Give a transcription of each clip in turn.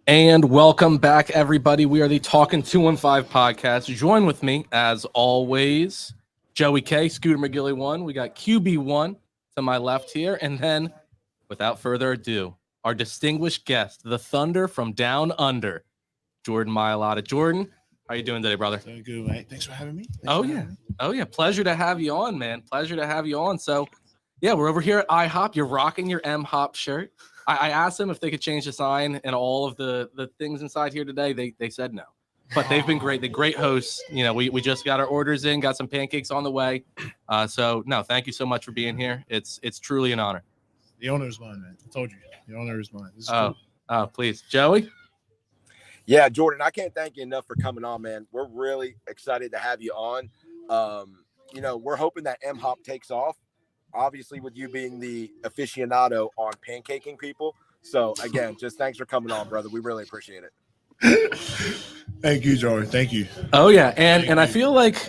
And welcome back, everybody. We are the Talkin 215 podcast. Join with me, as always, Joey K, Scooter McGilly 1. We got QB1 to my left here. And then, without further ado, our distinguished guest, the Thunder from Down Under, Jordan Mailata. Jordan, how you doing today, brother? Doing good, mate. Thanks for having me. Oh, yeah. Pleasure to have you on, man. Pleasure to have you on. So, yeah, we're over here at IHOP. You're rocking your M-Hop shirt. I asked them if they could change the sign and all of the things inside here today. They said no. But they've been great. The great hosts. You know, we just got our orders in, got some pancakes on the way. So, no, thank you so much for being here. It's truly an honor. The honor is mine, man. I told you. The honor is mine. This is cool. Please. Joey? Yeah, Jordan, I can't thank you enough for coming on, man. We're really excited to have you on. We're hoping that M-Hop takes off. Obviously, with you being the aficionado on pancaking people. So, again, just thanks for coming on, brother. We really appreciate it. Thank you, Joey. Thank you. Oh, yeah. And I feel like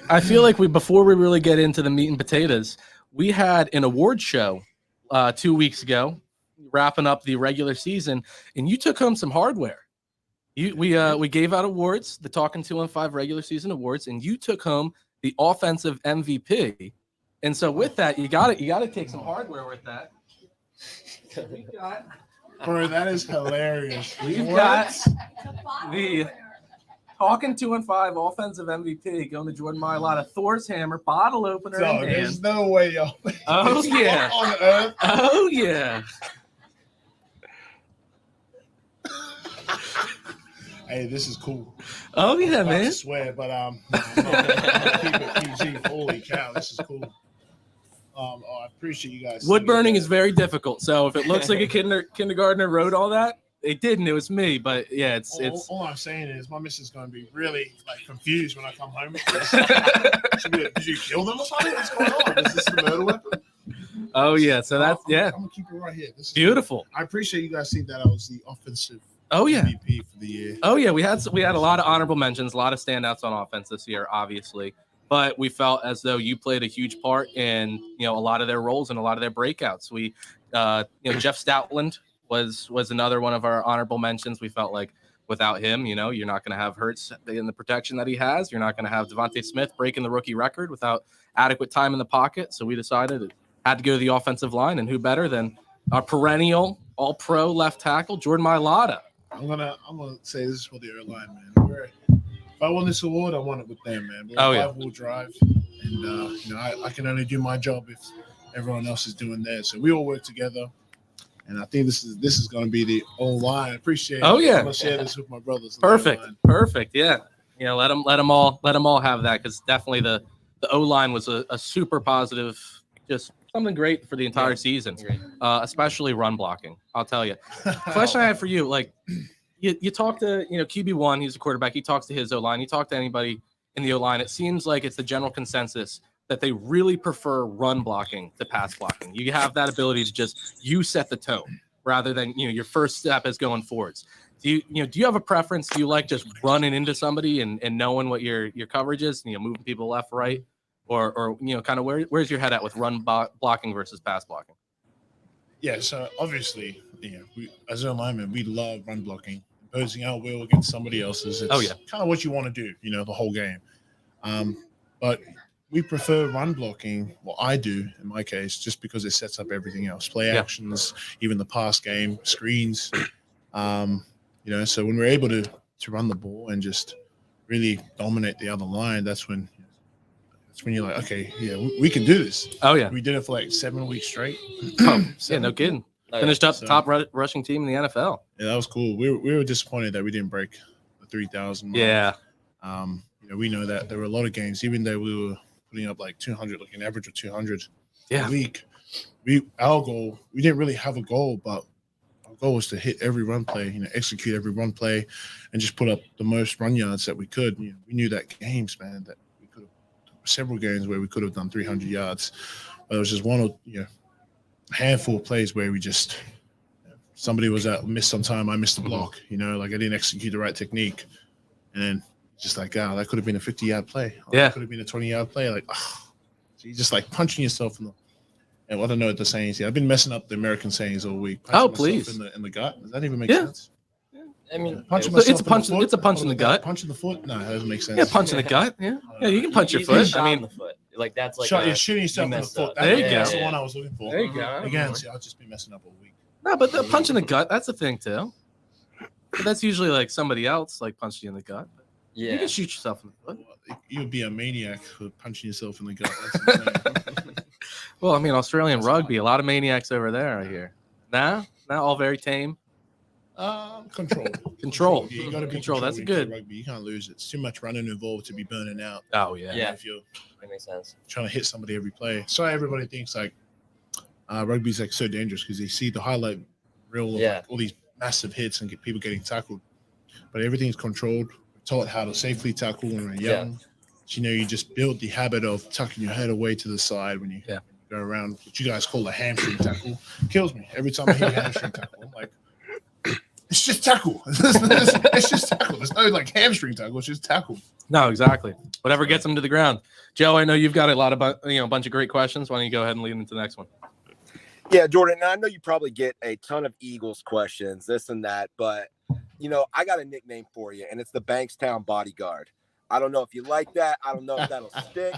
before we really get into the meat and potatoes, we had an award show 2 weeks ago, wrapping up the regular season, and you took home some hardware. We gave out awards, the Talkin 215 regular season awards, and you took home the offensive MVP. And so with that, you got to take some hardware with that. Bro, that is hilarious. We've got the Talkin 215 offensive MVP going to Jordan Mailata. Thor's hammer, bottle opener. No, there's no way, y'all. Oh yeah. On earth. Oh yeah. Hey, this is cool. Oh yeah, I'm man. I swear, but I'm gonna keep it PG. Holy cow, this is cool. I appreciate you guys. Wood burning is very difficult, so if it looks like a kindergartner wrote all that, it didn't. It was me, but yeah, it's. All I'm saying is my missus is going to be really confused when I come home. She'll be like, "Did you kill them or something? What's going on? Is this the murder weapon?" Oh yeah, so that's I'm gonna keep it right here. This is beautiful. I appreciate you guys seeing that I was the offensive. MVP for the year. Oh yeah, we had a lot of honorable mentions, a lot of standouts on offense this year, obviously. But we felt as though you played a huge part in, a lot of their roles and a lot of their breakouts. We, Jeff Stoutland was another one of our honorable mentions. We felt like without him, you're not going to have Hurts in the protection that he has. You're not going to have Devontae Smith breaking the rookie record without adequate time in the pocket. So we decided it had to go to the offensive line, and who better than our perennial All-Pro left tackle, Jordan Mailata. I'm gonna say this is for the airline, man. If I won this award, I won it with them, man. We're 5-wheel drive, and I can only do my job if everyone else is doing theirs. So we all work together, and I think this is going to be the O-line. I appreciate it. Oh yeah, I'm gonna share this with my brothers. Perfect. Yeah. Let them all have that, because definitely the O-line was a super positive, just something great for the entire season, especially run blocking. I'll tell you. Question I have for you, you talk to QB1, he's a quarterback. He talks to his O-line. You talk to anybody in the O-line. It seems like it's the general consensus that they really prefer run blocking to pass blocking. You have that ability to just set the tone rather than your first step is going forwards. Do you have a preference? Do you like just running into somebody and knowing what your coverage is? Moving people left, right, or kind of where's your head at with run blocking versus pass blocking? Yeah, so obviously, we as an lineman, we love run blocking, imposing our will against somebody else's. It's kind of what you want to do, the whole game. But we prefer run blocking. Well, I do in my case, just because it sets up everything else, play actions, even the pass game, screens. So when we're able to run the ball and just really dominate the other line, that's when you're like, okay, we can do this. Oh yeah, we did it for like 7 weeks straight. Yeah, no kidding. Finished up the top rushing team in the NFL. Yeah, that was cool. We were disappointed that we didn't break the 3,000 mark. Yeah. We know that there were a lot of games, even though we were putting up like 200, like an average of 200 a week. Our goal, we didn't really have a goal, but our goal was to hit every run play, execute every run play, and just put up the most run yards that we could. We knew that games, man, that we could have several games where we could have done 300 yards. But it was just one of, handful of plays where we just somebody was out, missed some time. I missed the block, I didn't execute the right technique, and then just like, that could have been a 50-yard play. It could have been a 20-yard play. So you're just like punching yourself in the. And I don't know what the sayings. I've been messing up the American sayings all week. Oh, please. In the gut. Does that even make sense? I mean, punching it's myself a punch. in the foot. It's a punch in the gut. Punch in the foot? No, that doesn't make sense. Yeah, punch in the gut. Yeah, yeah, you can punch your foot. Shot I in mean, the foot. Like that's like You're shooting yourself in the messed foot. up. There you go. That's the one I was looking for. there you go. Again, see, I'll just be messing up all week. No, but the punch in the gut, that's a thing too. But that's usually like somebody else like punched you in the gut. You Yeah. can shoot yourself in the foot. You'd be a maniac for punching yourself in the gut. That's insane. Well, I mean, Australian rugby, a lot of maniacs over there, I hear. Nah, all very tame. Control. Yeah, you got to be control. That's when you play good. Rugby. You can't lose it. It's too much running involved to be burning out. Oh yeah. Yeah. If you're That makes sense. trying to hit somebody every play. So everybody thinks like rugby's like so dangerous because they see the highlight reel of like, all these massive hits and get people getting tackled. But everything's controlled. We're taught how to safely tackle when we're young. So, you just build the habit of tucking your head away to the side when you go around. What you guys call a hamstring tackle kills me every time I hear hamstring tackle. I'm like, it's just tackle. It's just tackle. There's no like hamstring tackle. It's just tackle. No, exactly. Whatever gets them to the ground. Joe, I know you've got a lot of a bunch of great questions. Why don't you go ahead and lead into the next one? Yeah, Jordan, I know you probably get a ton of Eagles questions, this and that, but I got a nickname for you, and it's the Bankstown Bodyguard. I don't know if you like that. I don't know if that'll stick,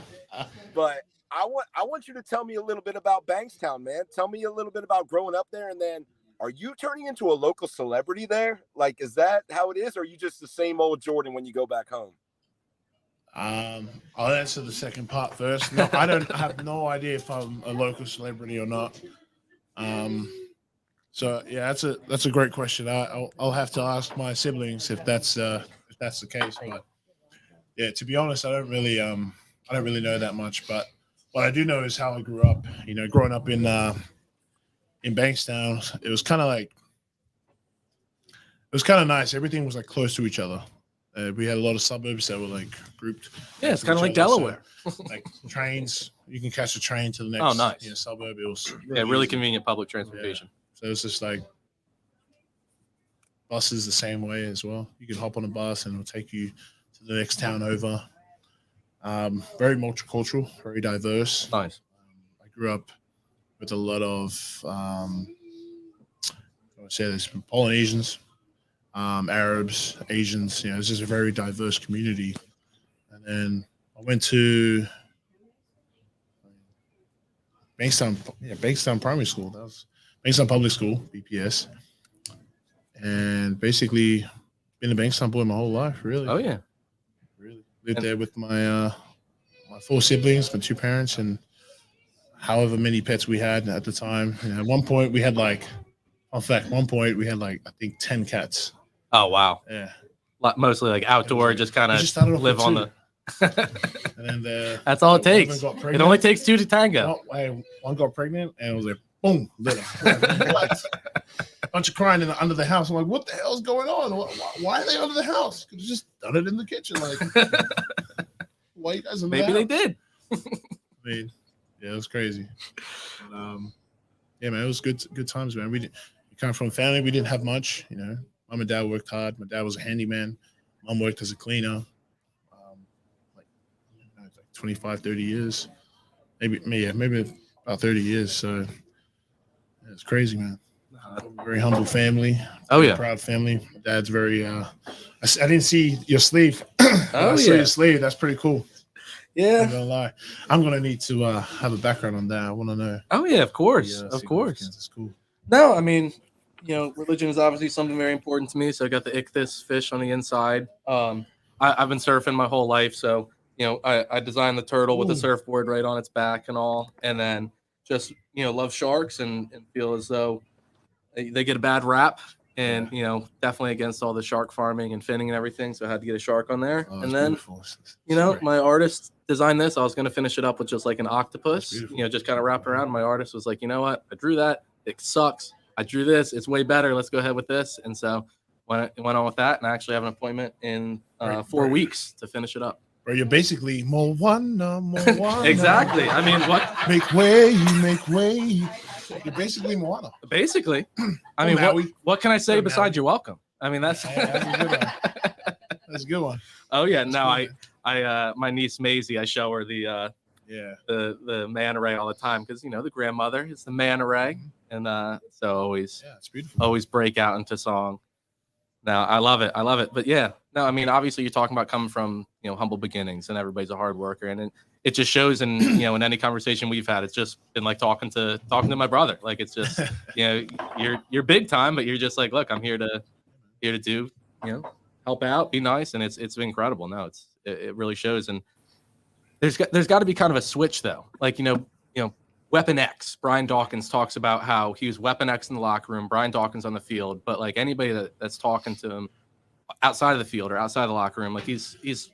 but I want you to tell me a little bit about Bankstown, man. Tell me a little bit about growing up there, and then are you turning into a local celebrity there? Like, is that how it is, or are you just the same old Jordan when you go back home? I'll answer the second part first. No, I have no idea if I'm a local celebrity or not. So yeah, that's a great question. I'll have to ask my siblings if that's the case. But yeah, to be honest, I don't really know that much. But what I do know is how I grew up. Growing up in Bankstown, it was kind of nice. Everything was like close to each other. We had a lot of suburbs that were like grouped. Yeah, it's kind of like Delaware. So, like trains, you can catch a train to the next suburb. It was really easy. Convenient public transportation. Yeah. So it's just like buses the same way as well. You can hop on a bus and it'll take you to the next town over. Very multicultural, very diverse. Nice. I grew up with a lot of Polynesians, Arabs, Asians. It's just a very diverse community. And then I went to Bankstown Primary School. That was Bankstown Public School, BPS. And basically been a Bankstown boy my whole life, really. Oh yeah. Really. Lived there with my 4 siblings, my 2 parents, and however many pets we had at the time. At one point we had I think 10 cats. Oh wow. Yeah. Mostly like outdoor, just kind of live on the. And then that's all it takes. It only takes 2 to tango. One got pregnant, and it was like, boom, litter. Bunch of crying under the house. I'm like, what the hell's going on? Why are they under the house? Could have just done it in the kitchen. Like, why you guys? Maybe they did. I mean, yeah, it was crazy. But, yeah, man, it was good times, man. We come from a family. We didn't have much, Mom and Dad worked hard. My dad was a handyman. Mom worked as a cleaner. 25, 30 years, maybe about 30 years. So it's crazy, man. Very humble family. Oh yeah, proud family. My dad's very. I didn't see your sleeve. Oh I saw your sleeve. That's pretty cool. Yeah. I'm gonna lie. I'm gonna need to have a background on that. I want to know. Oh yeah, of course, of course. It's cool. No, I mean, religion is obviously something very important to me. So I got the ichthys fish on the inside. I've been surfing my whole life, so. I designed the turtle with a surfboard right on its back and all, and then just, love sharks and feel as though they get a bad rap and, definitely against all the shark farming and finning and everything. So I had to get a shark on there. And then, my artist designed this. I was going to finish it up with just like an octopus, just kind of wrap around. My artist was like, you know what? I drew that. It sucks. I drew this. It's way better. Let's go ahead with this. And so went on with that. And I actually have an appointment in 4 weeks to finish it up. Or you're basically Moana. Exactly. I mean, what? Make way, you make way. You're basically Moana. Basically. I mean, what can I say besides you're welcome? I mean, that's that's a good one. That's a good one. Oh yeah. No, I my niece Maisie, I show her the manta ray all the time because the grandmother is the manta ray, and so always it's beautiful. Always break out into song. No, I love it. I love it. But yeah, no, I mean, obviously you're talking about coming from, humble beginnings and everybody's a hard worker. And it just shows in any conversation we've had, it's just been like talking to my brother. Like, it's just, you're big time, but you're just like, look, I'm here to do, help out, be nice. And it's been incredible. No, it really shows. And there's got to be kind of a switch though. Like, Weapon X, Brian Dawkins talks about how he was Weapon X in the locker room, Brian Dawkins on the field, but like anybody that's talking to him outside of the field or outside of the locker room, like he's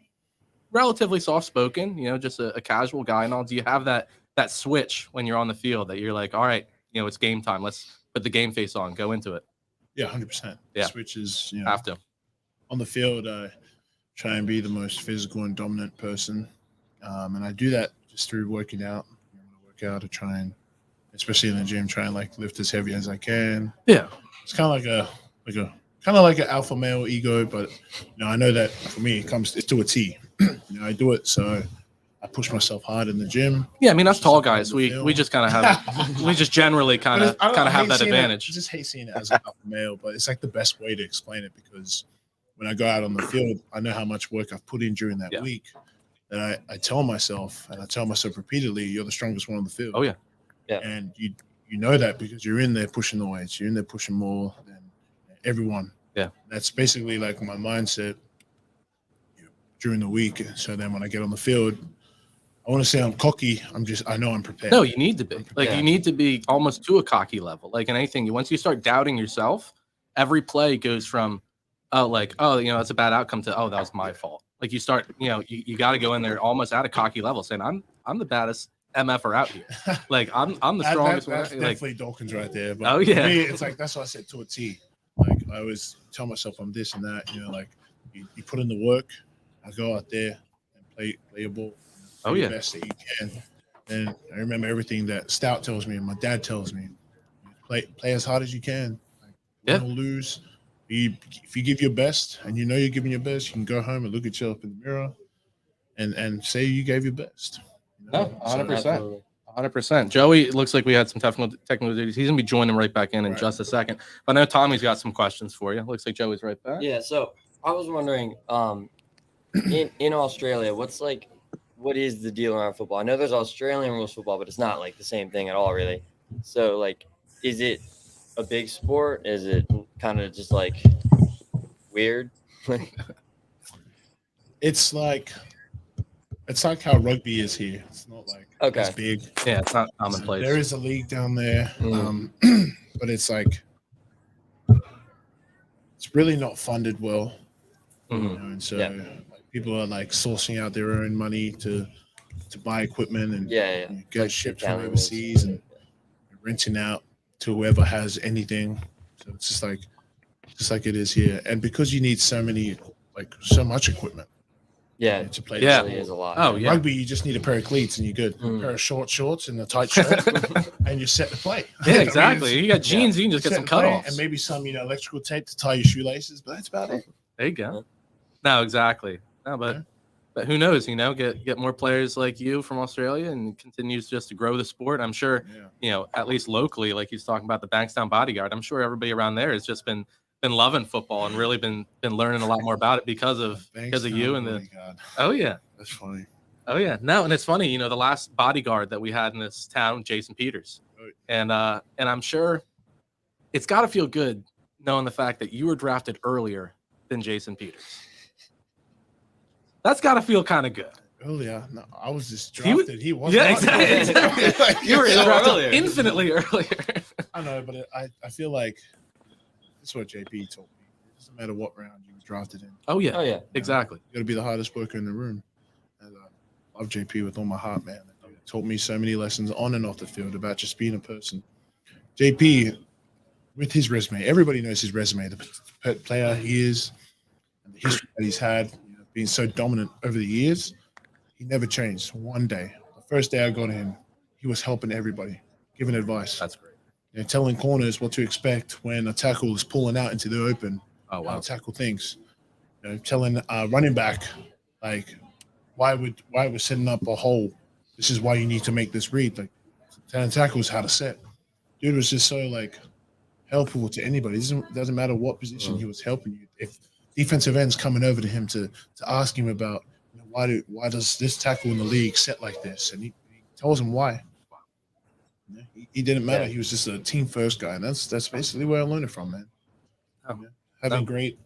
relatively soft-spoken, just a casual guy and all. Do you have that switch when you're on the field that you're like, all right, it's game time, let's put the game face on, go into it? Yeah, 100%. Yeah. Switch is, have to. On the field, I try and be the most physical and dominant person, and I do that just through working out. Out to try and, especially in the gym, try and like lift as heavy as I can. Yeah, it's kind of like an alpha male ego, but I know that for me it's to a T. I do it, so I push myself hard in the gym. Yeah, I mean, us tall guys, we just kind of have we just generally kind of have that advantage. I just hate seeing it as an alpha male, but it's like the best way to explain it, because when I go out on the field, I know how much work I've put in during that week. And I tell myself, and I tell myself repeatedly, you're the strongest one on the field. Oh, yeah. Yeah. And you know that because you're in there pushing the weights. You're in there pushing more than everyone. Yeah. That's basically like my mindset during the week. So then when I get on the field, I want to say I'm cocky. I know I'm prepared. No, you need to be. Like, you need to be almost to a cocky level. Like in anything, once you start doubting yourself, every play goes from, that's a bad outcome to, that was my fault. Like you start, you got to go in there almost at a cocky level, saying, I'm the baddest MFer out here. Like I'm the strongest one. That's definitely Dawkins right there. But oh yeah, for me, it's like that's what I said to a T. Like I always tell myself I'm this and that. Like you put in the work. I go out there and play your ball. Play the best that you can. And I remember everything that Stout tells me and my dad tells me. Play as hard as you can. Win or lose. If you give your best and you're giving your best, you can go home and look at yourself in the mirror and say you gave your best. 100%. 100%. Joey, it looks like we had some technical duties. He's going to be joining right back in just a second. But I know Tommy's got some questions for you. Looks like Joey's right back. Yeah, so I was wondering, in Australia, what is the deal around football? I know there's Australian rules football, but it's not like the same thing at all, really. So, is it a big sport? Is it kind of just like weird? It's like how rugby is here. It's not like as big. Yeah, it's not commonplace. There is a league down there, but it's like it's really not funded well. And so people are like sourcing out their own money to buy equipment and get like shipped from overseas and renting out to whoever has anything. So it's just like it is here. And because you need so much equipment. Yeah, to play. Yeah, it is a lot. Oh, yeah. Rugby, you just need a pair of cleats and you're good. A pair of short shorts and a tight shirt, and you're set to play. Yeah, exactly. You got jeans, you can just get some cutoffs. And maybe some, electrical tape to tie your shoelaces, but that's about it. There you go. No, exactly. No, but who knows? Get more players like you from Australia and continues just to grow the sport. I'm sure, at least locally, like he's talking about the Bankstown Bodyguard. I'm sure everybody around there has just been loving football and really been learning a lot more about it because of you and God. Oh yeah, that's funny. Oh yeah, no, and it's funny. The last bodyguard that we had in this town, Jason Peters, and I'm sure it's got to feel good knowing the fact that you were drafted earlier than Jason Peters. That's got to feel kind of good. Earlier, no, I was just drafted. He was. Yeah, exactly. You were drafted infinitely earlier. I know, but I feel like that's what JP told me. It doesn't matter what round you were drafted in. Oh yeah, exactly. You got to be the hardest worker in the room. And I love JP with all my heart, man. He taught me so many lessons on and off the field about just being a person. JP, with his resume, everybody knows his resume, the player he is, and the history that he's had, being so dominant over the years. He never changed one day. The first day I got him, he was helping everybody, giving advice. That's great. Telling corners what to expect when a tackle is pulling out into the open. Oh, wow. Tackle things. Telling running back, why we're setting up a hole. This is why you need to make this read. Telling tackles how to set. Dude was just so helpful to anybody. It doesn't matter what position he was helping you. If defensive ends coming over to him to ask him about why does this tackle in the league set like this, and he tells him why. He didn't matter. He was just a team first guy, and that's basically where I learned it from, man. Having great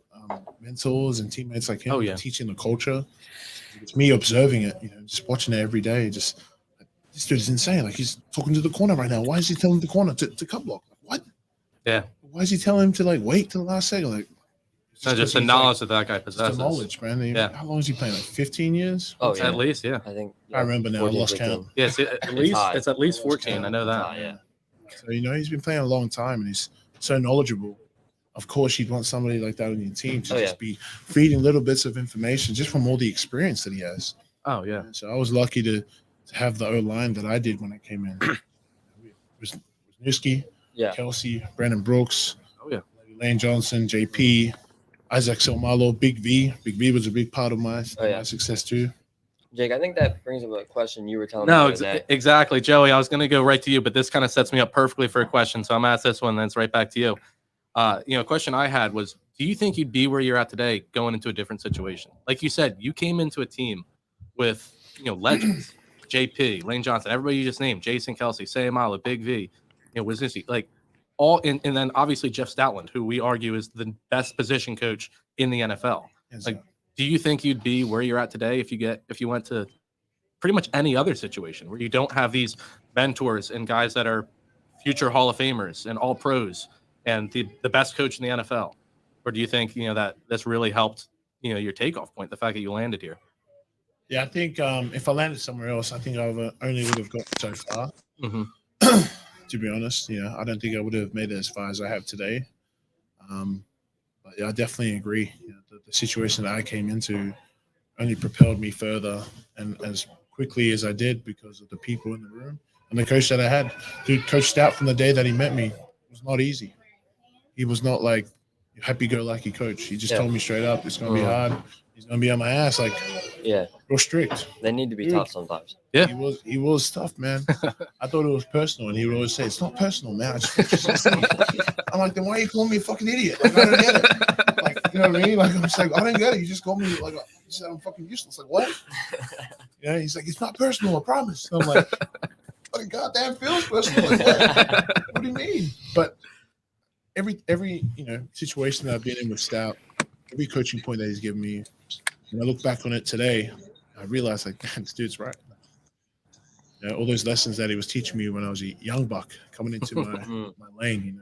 mentors and teammates like him, teaching the culture. It's me observing it, just watching it every day. Just this dude is insane. Like, he's talking to the corner right now. Why is he telling the corner to cut block? What? Yeah. Why is he telling him to wait till the last second? Like, just the knowledge that guy possesses. The knowledge, man. How long is he playing? 15 years? Oh, yeah. At least, yeah. I think. I remember now. I lost count. Yeah, it's at least 14. I know that. Yeah. So he's been playing a long time, and he's so knowledgeable. Of course, you'd want somebody like that on your team to just be feeding little bits of information just from all the experience that he has. Oh, yeah. So I was lucky to have the O-line that I did when I came in. Wisniewski, Kelsey, Brandon Brooks, Lane Johnson, JP, Isaac Silmalo, Big V. Big V was a big part of my success too. Jake, I think that brings up a question you were telling me. No, exactly. Joey, I was going to go right to you, but this kind of sets me up perfectly for a question. So I'm going to ask this one, then it's right back to you. A question I had was, do you think you'd be where you're at today going into a different situation? Like you said, you came into a team with, legends, JP, Lane Johnson, everybody you just named, Jason Kelsey, Sayamala, Big V, Wisniewski, and then obviously Jeff Stoutland, who we argue is the best position coach in the NFL. Do you think you'd be where you're at today if you went to pretty much any other situation where you don't have these mentors and guys that are future Hall of Famers and all pros and the best coach in the NFL? Or do you think, that this really helped, your takeoff point, the fact that you landed here? Yeah, I think if I landed somewhere else, I think I only would have got so far. Mm-hmm. To be honest, I don't think I would have made it as far as I have today. But yeah, I definitely agree. The situation that I came into only propelled me further and as quickly as I did because of the people in the room and the coach that I had. Dude, Coach Stout, from the day that he met me, was not easy. He was not like happy-go-lucky coach. He just told me straight up, it's going to be hard. He's going to be on my ass, real strict. They need to be tough sometimes. Yeah. He was tough, man. I thought it was personal, and he would always say, it's not personal, man. I'm like, then why are you calling me a fucking idiot? I don't get it. You know what I mean? I'm just like, I don't get it. You just called me you said I'm fucking useless. Like, what? He's like, it's not personal, I promise. And I'm like, fucking goddamn feels personal. What do you mean? But every situation that I've been in with Stout, every coaching point that he's given me, when I look back on it today, I realized, man, this dude's right. All those lessons that he was teaching me when I was a young buck coming into my lane,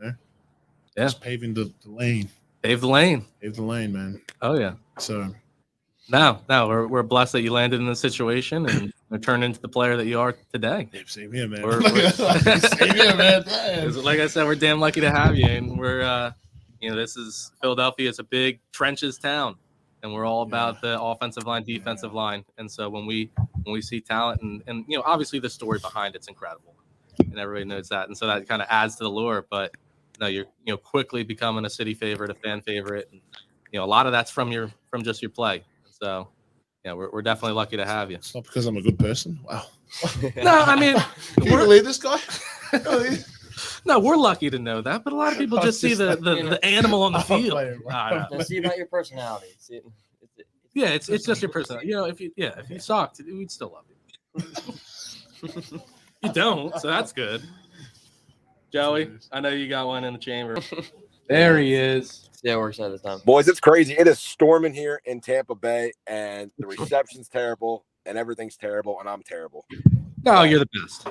just paving the lane. Pave the lane. Pave the lane, man. Oh, yeah. So now we're blessed that you landed in this situation and turned into the player that you are today. Same here, man. Same here, man. Like I said, we're damn lucky to have you, and we're this is Philadelphia. It's a big trenches town, and we're all about the offensive line, defensive line. And so when we see talent and obviously the story behind it's incredible, and everybody knows that, and so that kind of adds to the lure. But you're quickly becoming a city favorite, a fan favorite, and a lot of that's from just your play. So we're definitely lucky to have you. It's not because I'm a good person. Wow. No, I mean, can you believe this guy? No, we're lucky to know that, but a lot of people just see the animal on the field. See about your personality. It's just your personality. If you sucked, we'd still love you. You don't, so that's good. Joey, I know you got one in the chamber. There he is. Yeah, it works out of the time. Boys, it's crazy. It is storming here in Tampa Bay, and the reception's terrible, and everything's terrible, and I'm terrible. No, you're the best.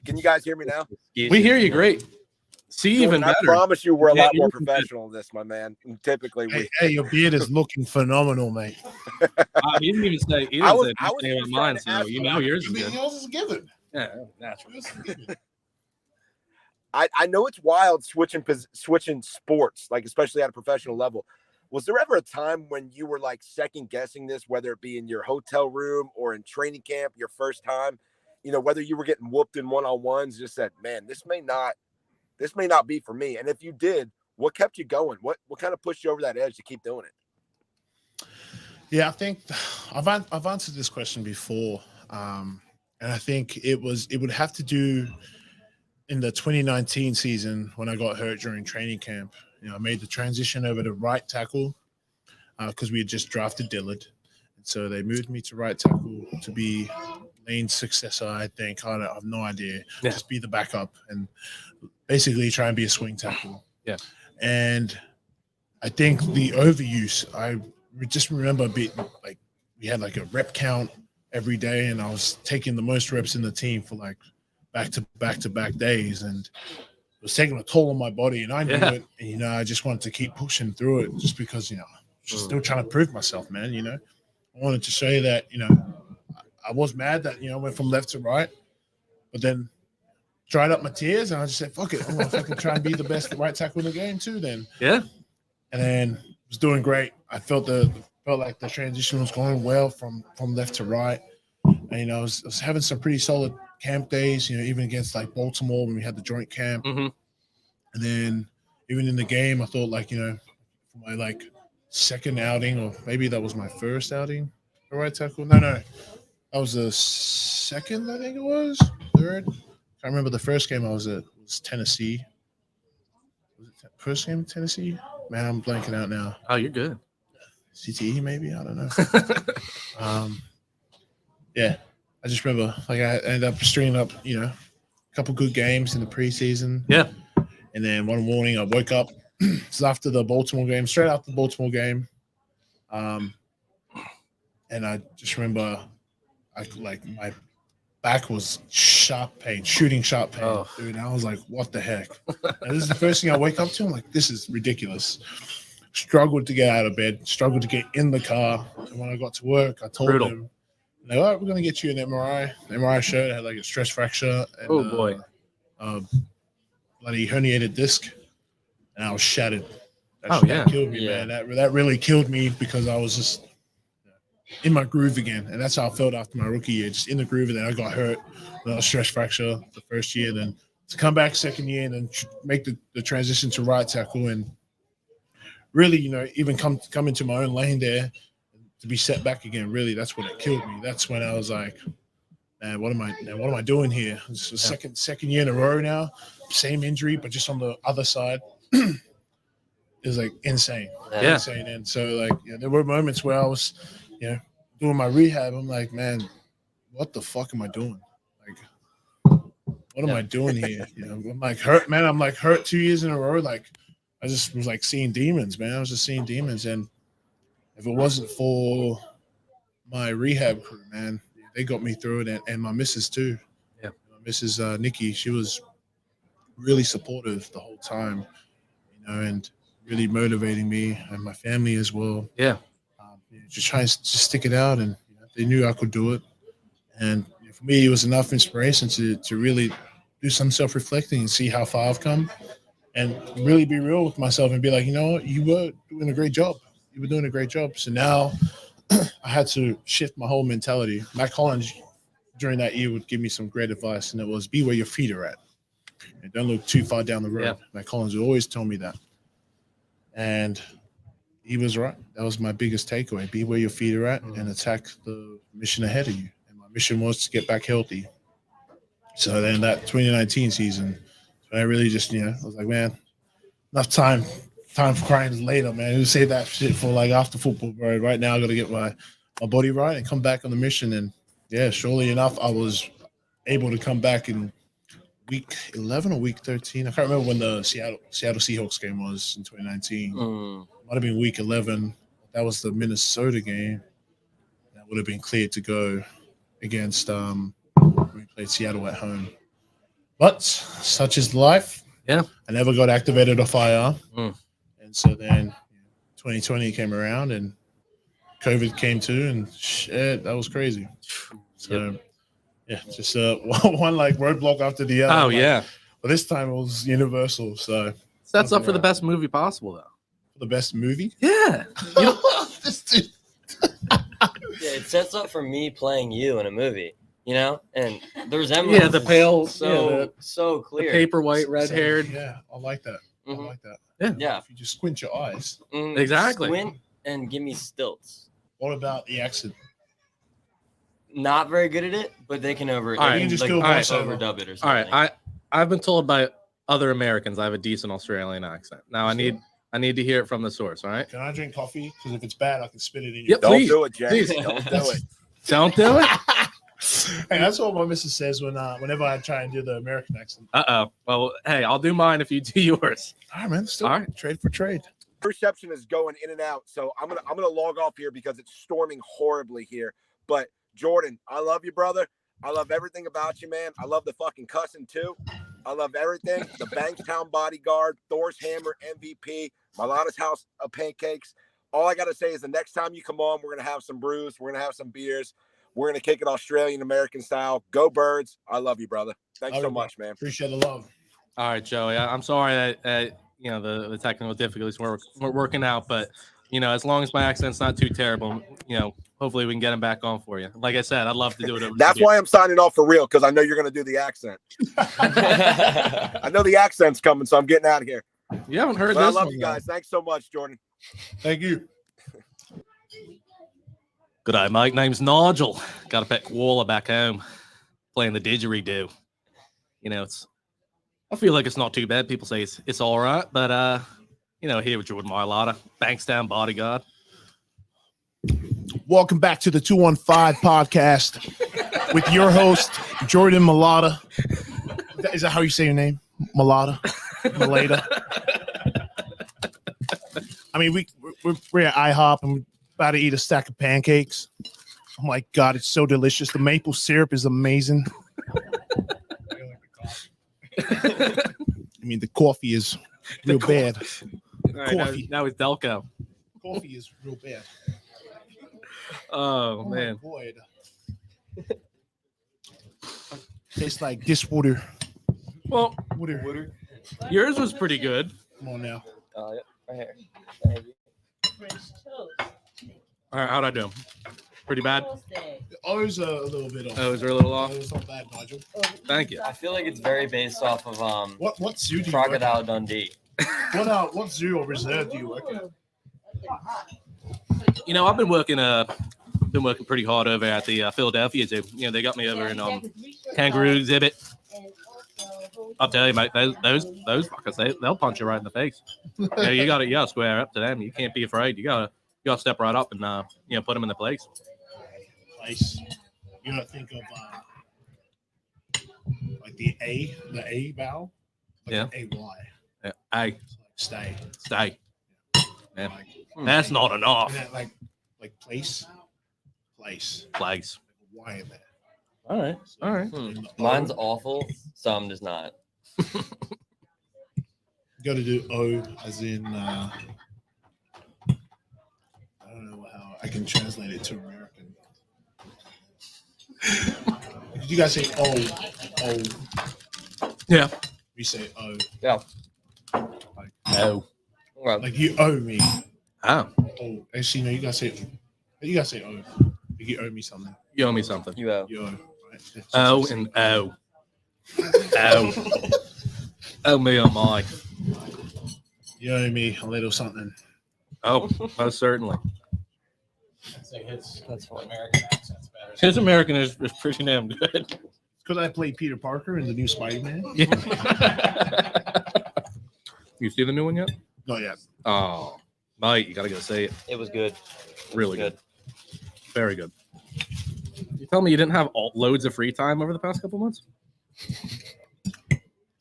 Can you guys hear me now? We hear you great. See, even better. I promise you, we're a lot more professional in this, my man. Typically, hey, your beard is looking phenomenal, mate. He didn't even say. He didn't say anything about mine, so yours is good. Yours is given. Yeah, natural. I know it's wild switching sports, especially at a professional level. Was there ever a time when you were second guessing this, whether it be in your hotel room or in training camp, your first time, whether you were getting whooped in one-on-ones, just said, man, this may not be for me. And if you did, what kept you going? What kind of pushed you over that edge to keep doing it? Yeah, I think I've answered this question before. And I think it would have to do in the 2019 season when I got hurt during training camp, I made the transition over to right tackle because we had just drafted Dillard. And so they moved me to right tackle to be Lane's successor, I think. I have no idea. Yeah. Just be the backup and basically try and be a swing tackle. Yeah. And I think the overuse, I just remember we had like a rep count every day, and I was taking the most reps in the team for like back-to-back days, and it was taking a toll on my body, and I knew it. And, I just wanted to keep pushing through it just because, just still trying to prove myself, man. I wanted to show you that, I was mad that, I went from left to right, but then dried up my tears, and I just said, fuck it. I'm going to fucking try and be the best right tackle in the game too then. Yeah. And then I was doing great. I felt like the transition was going well from left to right. And, I was having some pretty solid camp days, even against like Baltimore when we had the joint camp. Mm-hmm. And then even in the game, I thought like, for my like second outing, or maybe that was my first outing for right tackle. No. That was the second, I think it was. Third. I remember the first game I was at was Tennessee. Was it first game in Tennessee? Man, I'm blanking out now. Oh, you're good. CTE maybe? I don't know. Yeah. I just remember like I ended up stringing up, a couple good games in the preseason. Yeah. And then one morning I woke up. It was after the Baltimore game, straight after the Baltimore game. And I just remember my back was shooting sharp pain. Oh. Dude, and I was like, what the heck? And this is the first thing I wake up to. I'm like, this is ridiculous. Struggled to get out of bed, struggled to get in the car. And when I got to work, I told them, all right, we're going to get you an MRI. The MRI showed I had like a stress fracture. And, oh, boy. Bloody herniated disc. And I was shattered. That killed me, man. That really killed me because I was just in my groove again. And that's how I felt after my rookie year, just in the groove. And then I got hurt with a stress fracture the first year. Then to come back second year and then make the transition to right tackle and really, even come into my own lane there to be set back again. Really, that's when it killed me. That's when I was like, man, what am I doing here? It's the second year in a row now. Same injury, but just on the other side. It was like insane. Yeah. Insane. And so like there were moments where I was, doing my rehab. I'm like, man, what the fuck am I doing? Like, what am I doing here? I'm like hurt, man. I'm like hurt 2 years in a row. Like I just was like seeing demons, man. I was just seeing demons. And if it wasn't for my rehab crew, man, they got me through it. And my missus too. Yeah. My missus Nikki, she was really supportive the whole time, and really motivating me and my family as well. Yeah. Just trying to just stick it out, and they knew I could do it. And for me, it was enough inspiration to really do some self-reflecting and see how far I've come, and really be real with myself and be like, you know what, you were doing a great job. You were doing a great job. So now I had to shift my whole mentality. Matt Collins during that year would give me some great advice, and it was be where your feet are at. And don't look too far down the road. Yeah. Matt Collins would always tell me that. And he was right. That was my biggest takeaway. Be where your feet are at and attack the mission ahead of you. And my mission was to get back healthy. So then that 2019 season, I really just, I was like, man, enough time for crying later, man. Who say that shit for like after football, bro? Right now I got to get my body right and come back on the mission. And yeah, surely enough, I was able to come back in week 11 or week 13. I can't remember when the Seattle Seahawks game was in 2019. Might have been week 11. That was the Minnesota game. That would have been cleared to go against when we played Seattle at home. But such is life. Yeah. I never got activated off IR. And so then 2020 came around and COVID came too, and shit, that was crazy. So yeah, just one like roadblock after the other. Oh, like, yeah. But this time it was universal. So Sets up for the best movie possible, though. the best movie? Yeah. This dude. Yeah, it sets up for me playing you in a movie, and the resemblance. Yeah, the pale, so clear. the paper white, red haired. Yeah, I like that. Mhm. I like that. Yeah, If you just squint your eyes. Exactly. Squint and give me stilts. What about the accent? Not very good at it, but they can All right, you can just like, do a voiceover. overdub it or All something. right, I've been told by other Americans I have a decent Australian accent. Now I need to hear it from the source. All right. Can I drink coffee? Because if it's bad, I can spit it in your. Yep. Don't Please, do it, Jay. please. Don't do it. Don't do it. Hey, that's what my missus says whenever I try and do the American accent. Well, hey, I'll do mine if you do yours. All right, man. Still All right. Trade for trade. Reception is going in and out, so I'm gonna log off here because it's storming horribly here. But Jordan, I love you, brother. I love everything about you, man. I love the fucking cussing too. I love everything. The Bankstown bodyguard, Thor's Hammer MVP, Mailata's house of pancakes. All I gotta say is the next time you come on, we're gonna have some brews, we're gonna have some beers, we're gonna kick it Australian American style. Go Birds! I love you, brother. Thanks so much, man. Appreciate the love. All right, Joey. I'm sorry that the technical difficulties weren't working out, but as long as my accent's not too terrible, hopefully we can get him back on for you. Like I said, I'd love to do it. That's why I'm signing off for real, because I know you're gonna do the accent. I know the accent's coming, so I'm getting out of here. You haven't heard But this. I love you guys. Thanks so much, Jordan. Thank you. Good day, mate. Name's Nigel. Got a pet koala back home, playing the didgeridoo. I feel like it's not too bad. People say it's all right, but here with Jordan Mailata, Bankstown bodyguard. Welcome back to the 215 podcast with your host Jordan Mailata. Is that how you say your name? Mailata. I mean, we're at IHOP and we're about to eat a stack of pancakes. Oh my God, it's so delicious. The maple syrup is amazing. I mean, the coffee is real bad. All right, Coffee. now it's Delco. Coffee is real bad. Oh man. Boy. Tastes like dishwater. Well, Water. yours was pretty good. Come on now. Yeah, right here. Thank you. All right, how'd I do? Pretty bad. Always a little bit off. Oh, is there a little off? It was not bad, Nigel. Thank you. I feel like it's very based off of What zoo do you work Crocodile at? Dundee. What zoo or reserve do you work at? I've been working pretty hard over at the Philadelphia Zoo. They got me over in kangaroo exhibit. I'll tell you, mate, those fuckers, they'll punch you right in the face. You gotta square up to them. You can't be afraid. You gotta step right up and put them in the place. Nice. You gotta think of like the A vowel. Like Yeah. A-Y. Yeah. Hey, Stay. Man, Like, that's not enough. and that, like place. Place. Like a Y in there. All right. So, All right. in the O, Mine's awful. Some does not. you gotta do O as in I don't know how I can translate it to American. Did you guys say O? Yeah. We say O. Yeah. Oh. Well, Like you owe me. Oh. Oh, actually, no, you guys say O. Like you owe me something. You owe me something. you owe. You owe. Right? Oh and oh. Oh. Oh me, oh my. You owe me a little something. Oh, most certainly. That's fine. His American is pretty damn good. Because I played Peter Parker in the new Spider-Man. You see the new one yet? Not yet. Oh, mate, you gotta go see it. It was good. Really good. Very good. You tell me you didn't have loads of free time over the past couple months?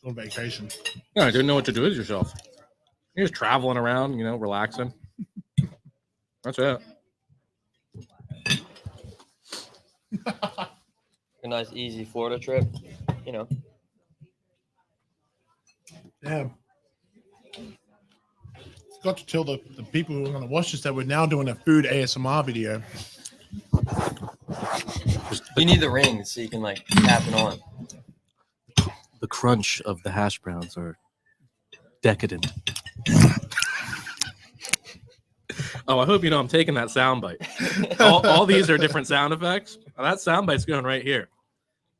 On vacation. Yeah, I didn't know what to do with yourself. You're just traveling around, relaxing. That's it. A nice, easy Florida trip. Yeah. Got to tell the people who are going to watch this that we're now doing a food ASMR video. You need the rings so you can tap it on. The crunch of the hash browns are decadent. Oh, I hope I'm taking that sound bite. All these are different sound effects. Oh, that sound bite's going right here.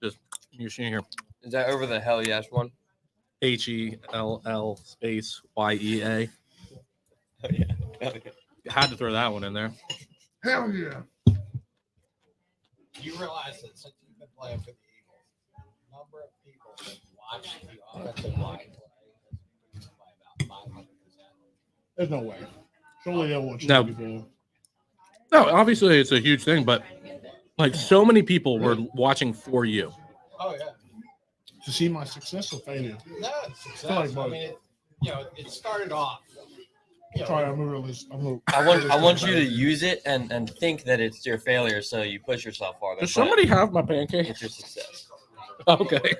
Just you're seeing here. Is that over the hell yes one? HELL space YEA. Oh yeah. Had to throw that one in there. Hell yeah. You realize that since you've been playing for the Eagles, the number of people that watch the offensive line play by about 500%. There's no way. Surely they'll watch No. it before. No, obviously it's a huge thing, but like so many people were watching for you. Oh yeah. To see my success or failure. No, it's success. Like I mean, it started off. Sorry, I'm a realist. I want you to use it and think that it's your failure, so you push yourself farther. Does somebody have my But pancake? it's your success. Okay.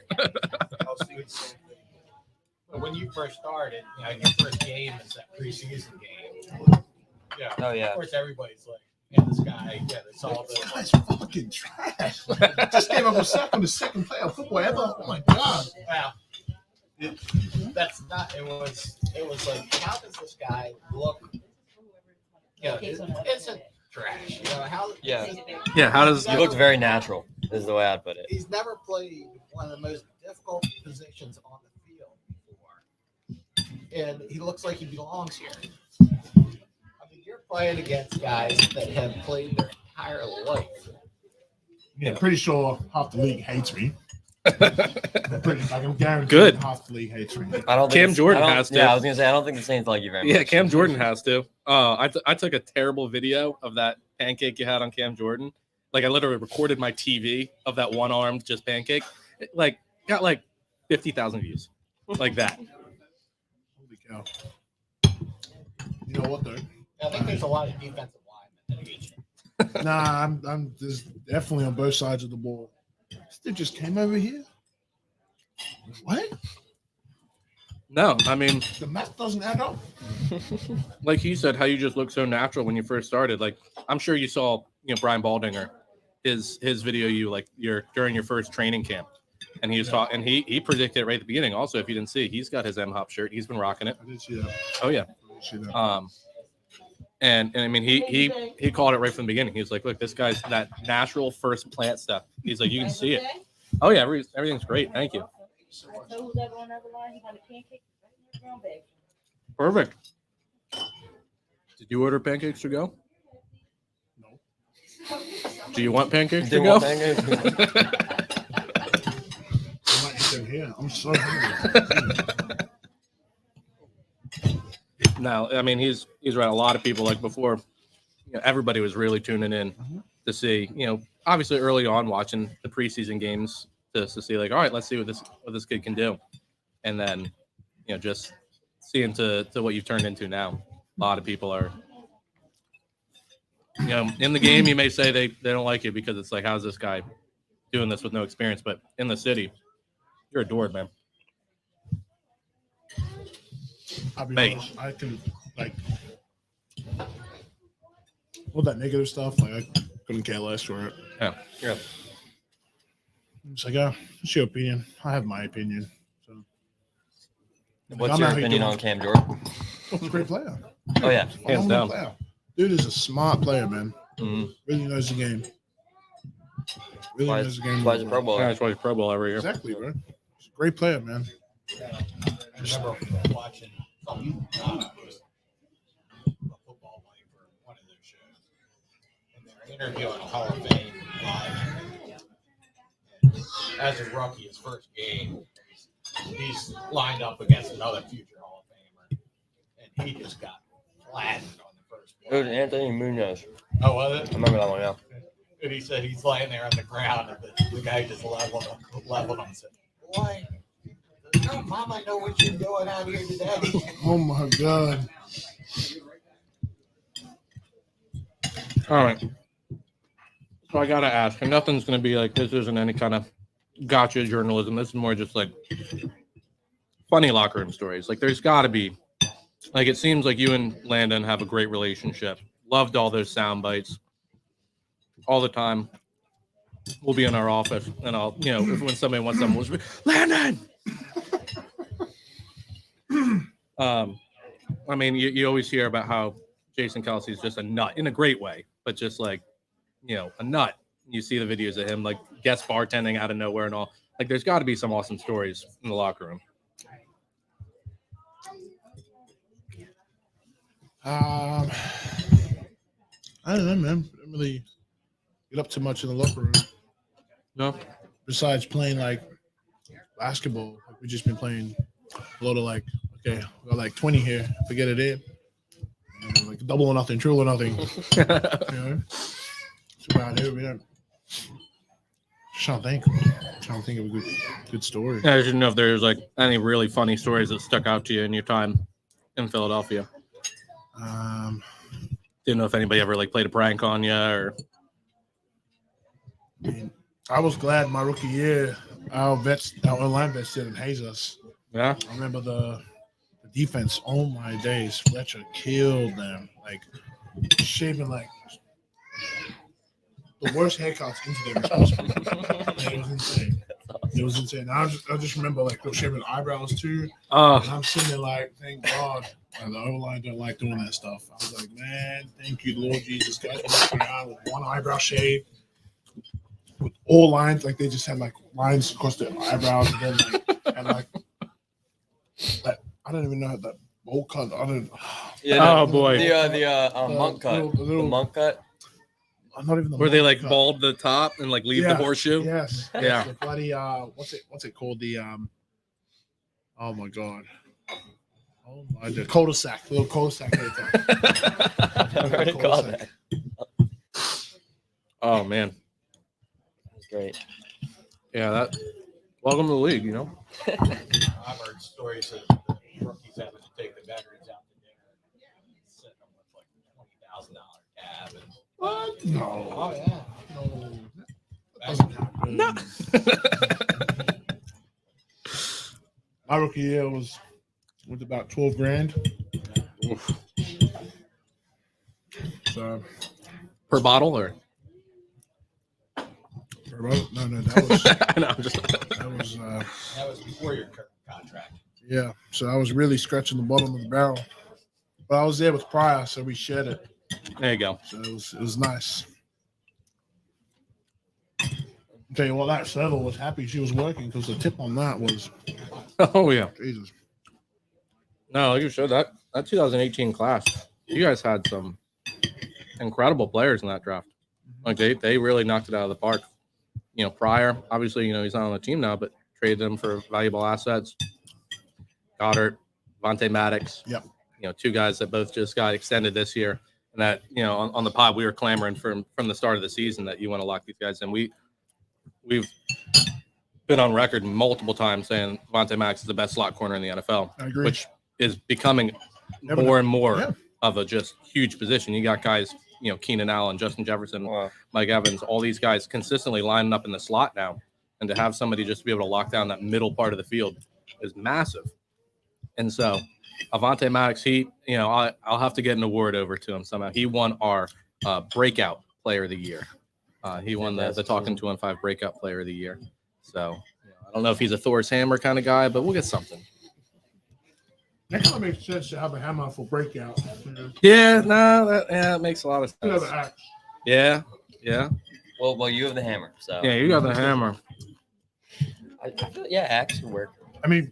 But when you first started, your first game is that preseason game. Yeah. Oh yeah. Of course, everybody's like, "Yeah, this guy, it's all This the." guy's fucking trash. Just gave up a sack on the second play of football ever. Oh my god. Wow. That's not. It was like, how does this guy look? It's a trash. How? Yeah. Yeah, how does You looked very natural, is the way I'd put it. He's never played one of the most difficult positions on the field before, and he looks like he belongs here. I mean, you're playing against guys that have played their entire life. Yeah, pretty sure half the league hates me. I'm guaranteed Good. half the league hates me. I don't think Cam it's- Jordan I don't- has to. Yeah, I was gonna say I don't think the Saints like you very much. Yeah, Cam Jordan has to. I took a terrible video of that pancake you had on Cam Jordan. Like I literally recorded my TV of that one-armed just pancake. It, like got like 50,000 views, like that. Holy cow. You know what though? I think there's a lot of defensive linemen that hate you. Nah, I'm there's definitely on both sides of the ball. This dude just came over here. What? No, I mean, The math doesn't add up. like he said, how you just look so natural when you first started. Like I'm sure you saw, Brian Baldinger, his video during your first training camp, and he was talking, and he predicted it right at the beginning. Also, if you didn't see, he's got his MHOP shirt. He's been rocking it. I did see that. Oh yeah. I did see that. And I mean he called it right from the beginning. He was like, look, this guy's that natural first plant stuff. He's like, you can see it. Oh yeah, everything's great. Thank you. So who's ever on the other line? He got a pancake right in his brown bag. Perfect. Did you order pancakes to go? No. Do you want pancakes to Didn't go? want pancakes? I might eat them here. I'm so hungry. No, I mean he's right. A lot of people like before, everybody was really tuning in to see, obviously early on watching the preseason games to see like, all right, let's see what this kid can do, and then just seeing to what you've turned into now. A lot of people are, in the game you may say they don't like you because it's like, how's this guy doing this with no experience? But in the city, you're adored, man. I'll be Mate. honest, I can all that negative stuff. Like I couldn't care less for it. Yeah. It's like, it's your opinion. I have my opinion. So What's I'm your out here opinion doing- on Cam Jordan? He's a great player. Oh yeah. Hands down. Player. Dude is a smart player, man. Mhm. Really knows the game. Really Why knows the game. is a Pro Bowler? Yeah, that's why he's Pro Bowl every year. Exactly, bro. He's a great player, man. I remember watching some football play for one of their shows, and they're interviewing a Hall of Fame lineman. And as a rookie, his first game, he's lined up against another future Hall of Famer, and he just got flattened on the first It was play. Anthony Munoz. Oh, was I it? remember that one. Yeah. And he said he's laying there on the ground, and the guy just leveled him and said, "Boy, your mama know what you're doing out here today." Oh my god. All right. So I gotta ask, and nothing's gonna be like, this isn't any kind of gotcha journalism. This is more just like funny locker room stories. Like there's gotta be, like it seems like you and Landon have a great relationship. Loved all those sound bites all the time. We'll be in our office and I'll, when somebody wants something, we'll just be, Landon. I mean, you always hear about how Jason Kelsey's just a nut in a great way, but just like, a nut. You see the videos of him like guest bartending out of nowhere and all. Like there's got to be some awesome stories in the locker room. I don't know, man. I don't really get up too much in the locker room. No, Besides playing like basketball, like we've just been playing a lot of like, okay, we got like 20 here, forget it in. And like double or nothing, triple or nothing. You know? That's about it. We don't. Trying to think of a good story. Yeah, I didn't know if there's like any really funny stories that stuck out to you in your time in Philadelphia. Didn't know if anybody ever like played a prank on you or. I mean, I was glad my rookie year, our online vets didn't haze us. Yeah. I remember the defense. Oh my days, Fletcher killed them. Like shaving like the worst haircuts into their responsibility. It was insane. It was insane. I just remember like those shaving eyebrows too. And I'm sitting there like, thank God. And the O-line don't like doing that stuff. I was like, man, thank you, Lord Jesus. Guys walking around with one eyebrow shave, with all lines, like they just had like lines across their eyebrows, and then like I don't even know that bowl cut. I don't. Yeah, boy. The monk cut. The monk cut. I'm not even. Where they like bald the top and like leave the horseshoe. Yes. Yeah. The bloody what's it called? The oh my God. Oh my, the cul-de-sac, little cul-de-sac. I've heard it called that. Oh man. That's great. Yeah, welcome to the league, you know. I've heard stories of the rookies having to take the veterans out to dinner and sitting them with like $20,000 cab. And, What? No. oh yeah. No. That doesn't happen. No. My rookie year was about 12 grand. So Per bottle or? no, that was I know. That was before your contract. yeah. So I was really scratching the bottom of the barrel, but I was there with Pryor, so we shared it. There you go. So it was nice. I'll tell you what, that server was happy she was working because the tip on that was Oh yeah. Jesus. No, like you showed that 2018 class. You guys had some incredible players in that draft. Like they really knocked it out of the park. You know, Pryor, obviously, you know, he's not on the team now, but traded them for valuable assets. Goddard, Vontae Maddox. Yep. You know, two guys that both just got extended this year. And that, you know, on the pod, we were clamoring from the start of the season that you want to lock these guys in. We've been on record multiple times saying Vontae Maddox is the best slot corner in the NFL. I agree. Which is becoming more and more of a just huge position. You got guys, you know, Keenan Allen, Justin Jefferson, Mike Evans, all these guys consistently lining up in the slot now. And to have somebody just be able to lock down that middle part of the field is massive. And so Vontae Maddox, I'll have to get an award over to him somehow. He won our breakout player of the year. He won the Talkin 2-on-5 breakout player of the year. So I don't know if he's a Thor's hammer kind of guy, but we'll get something. That kind of makes sense to have a hammer for breakout. Yeah, no, that makes a lot of sense. Yeah. Well, you have the hammer, so Yeah, you got the hammer. I feel axe would work. I mean,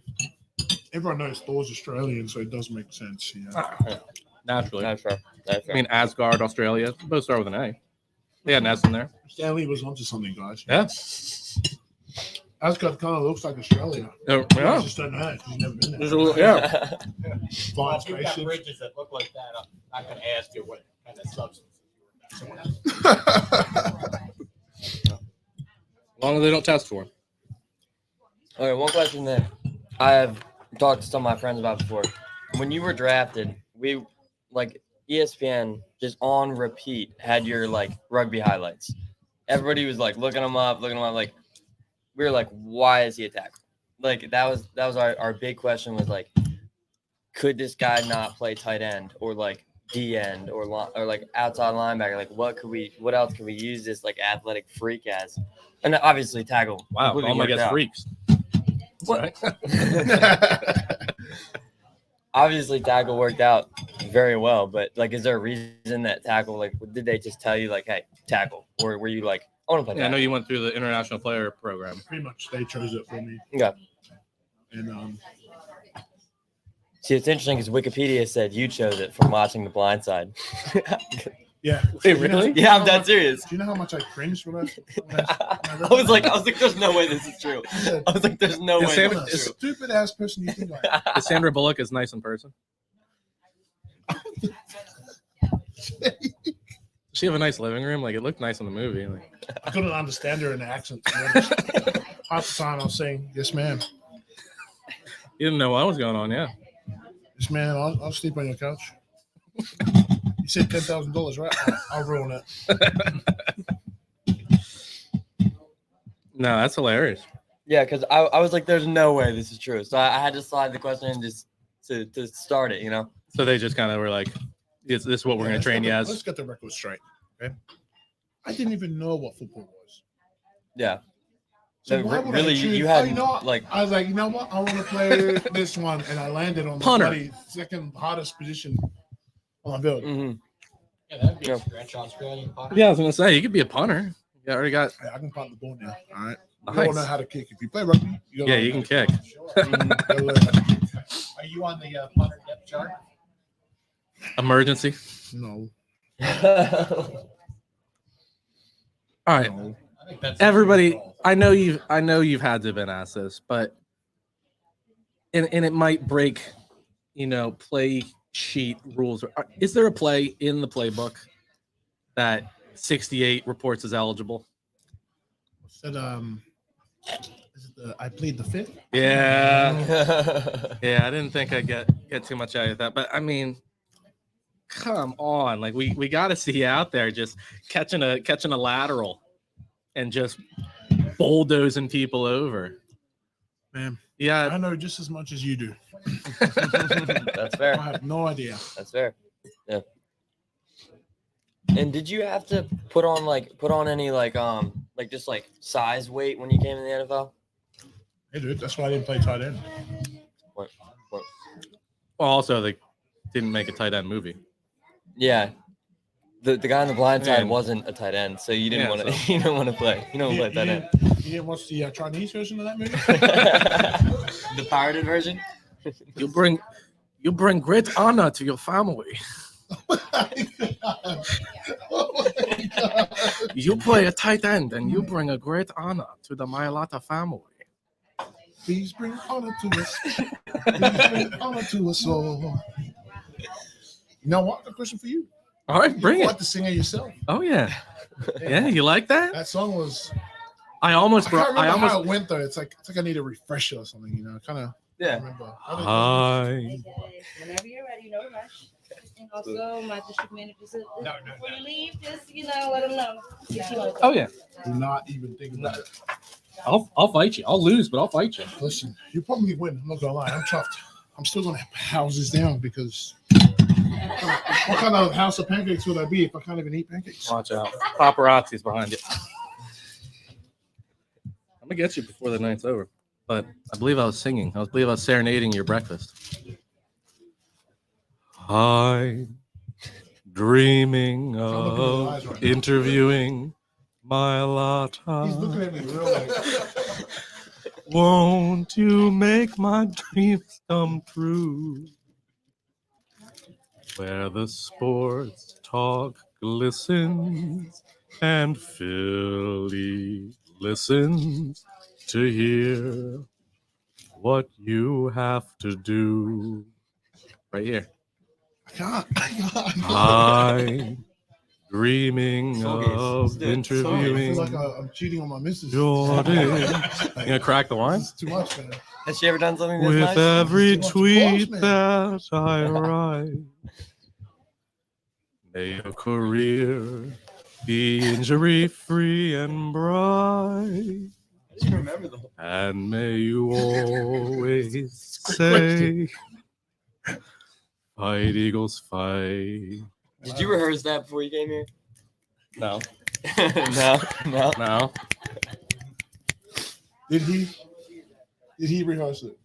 everyone knows Thor's Australian, so it does make sense. Yeah. Naturally. That's fair. I mean, Asgard, Australia, both start with an A. They had an S in there. Stanley was onto something, guys. Yeah. Asgard kind of looks like Australia. Yeah. I just don't know. You've never been there. There's a little, yeah. Well, Flying if you've got spaceships. bridges that look like that, I'm not going to ask you what kind of substances you were messing with. As long as they don't test for him. Okay, one question there. I have talked to some of my friends about before. When you were drafted, we ESPN just on repeat had your rugby highlights. Everybody was looking them up. Like we were like, why is he a tackle? Like that was our big question was could this guy not play tight end or D end or outside linebacker? Like what else can we use this athletic freak as? And obviously tackle. Wow, all my guys freaks. What? Obviously tackle worked out very well, but is there a reason that tackle did they just tell you hey, tackle, or were you I want to play tackle? Yeah, I know you went through the international player program. Pretty much, they chose it for me. Yeah. And See, it's interesting because Wikipedia said you chose it from watching The Blind Side. Yeah. Wait, really? Yeah, I'm that serious. Do you know how much I cringed when I was like, there's no way this is true. I was like, there's no way Sam- this is true. stupid ass person you think I am. Is Sandra Bullock is nice in person? Does she have a nice living room? Like, it looked nice in the movie. Like, I couldn't understand her in the accent. Half the time I was saying, yes, ma'am. you didn't know what was going on, yeah. Yes, ma'am, I'll sleep on your couch. You said $10,000, right? I'll ruin it. No, that's hilarious. Yeah, because I was like, there's no way this is true. So I had to slide the question in just to start it, you know? So they just kind of were like, this is what we're going to train you Let's as. get the record straight. Okay. I didn't even know what football was. Yeah. So No, why would really, I choose, you had, you know what? like- I was like, you know what? I want to play this one, and I landed on the Punter. bloody second hardest position on my build. Mm-hmm. Yeah, that'd be Yeah. a stretch Australian punter. Yeah, I was going to say, you could be a punter. You already got. Hey, I can punt the ball now. All right. You Nice. don't know how to kick. If you play rugby, you gotta Yeah, learn you how can to kick. Sure. gotta learn how to kick. Are you on the punter depth chart? Emergency. No. All right. No. I think that's Everybody, I know you've had to have been asked this, but and it might break, play sheet rules. Is there a play in the playbook that 68 reports as eligible? Said is it the I plead the fifth? Yeah. Yeah, I didn't think I'd get too much out of that, but I mean, come on, like we got to see you out there just catching a lateral and just bulldozing people over. Man, Yeah, I know just as much as you do. That's I fair. have no idea. That's fair. Yeah. And did you have to put on any just size weight when you came in the NFL? Hey, dude, that's why I didn't play tight end. What? Well, also they didn't make a tight end movie. Yeah. The guy on the blind side And- wasn't a tight end, so you didn't Yeah, want to so- you don't want to play. You don't want to play tight end. You didn't watch the Chinese version of that movie? The pirated version? You bring great honor to your family. Oh my God. You play a tight end and you bring a great honor to the Mailata family. Please bring honor to us. Please bring honor to us all. You know what? A question for you. All right, bring You it. want to sing it yourself? Oh yeah, yeah. You like that? That song was. I almost I can't brought. remember I almost. how it went though. It's like I need a refresher or something. You know, kind of. Yeah. Remember. Hi. Whenever you're ready, no rush. And also, my district manager said, No. before you leave, just let them know. If you want to Oh yeah. Do not even think about it. I'll fight you. I'll lose, but I'll fight you. Listen, you probably win. I'm not gonna lie. I'm chuffed. I'm still gonna have houses down because what kind of house of pancakes would I be if I can't even eat pancakes? Watch out. Paparazzi's behind you. I'm gonna get you before the night's over. But I believe I was singing. I believe I was serenading your breakfast. I'm dreaming look in your eyes of right now. interviewing my He's looking Lata. at me real like. Won't you make my dreams come true? Where the sports talk glistens and Philly listens to hear what you have to do. Right here. I can't. I'm dreaming Soul gaze. of Let's do it. I interviewing feel like I'm cheating on my missus. Jordan. You gonna crack the wine? This is too much, man. Has she ever done something this With nice? every Too much tweet applause, that I write, may your career be injury-free and bright, I just remember the whole. and may you always say, "Fight, Eagles, fight." Did you rehearse that before you came here? No, No. no. Did he rehearse it?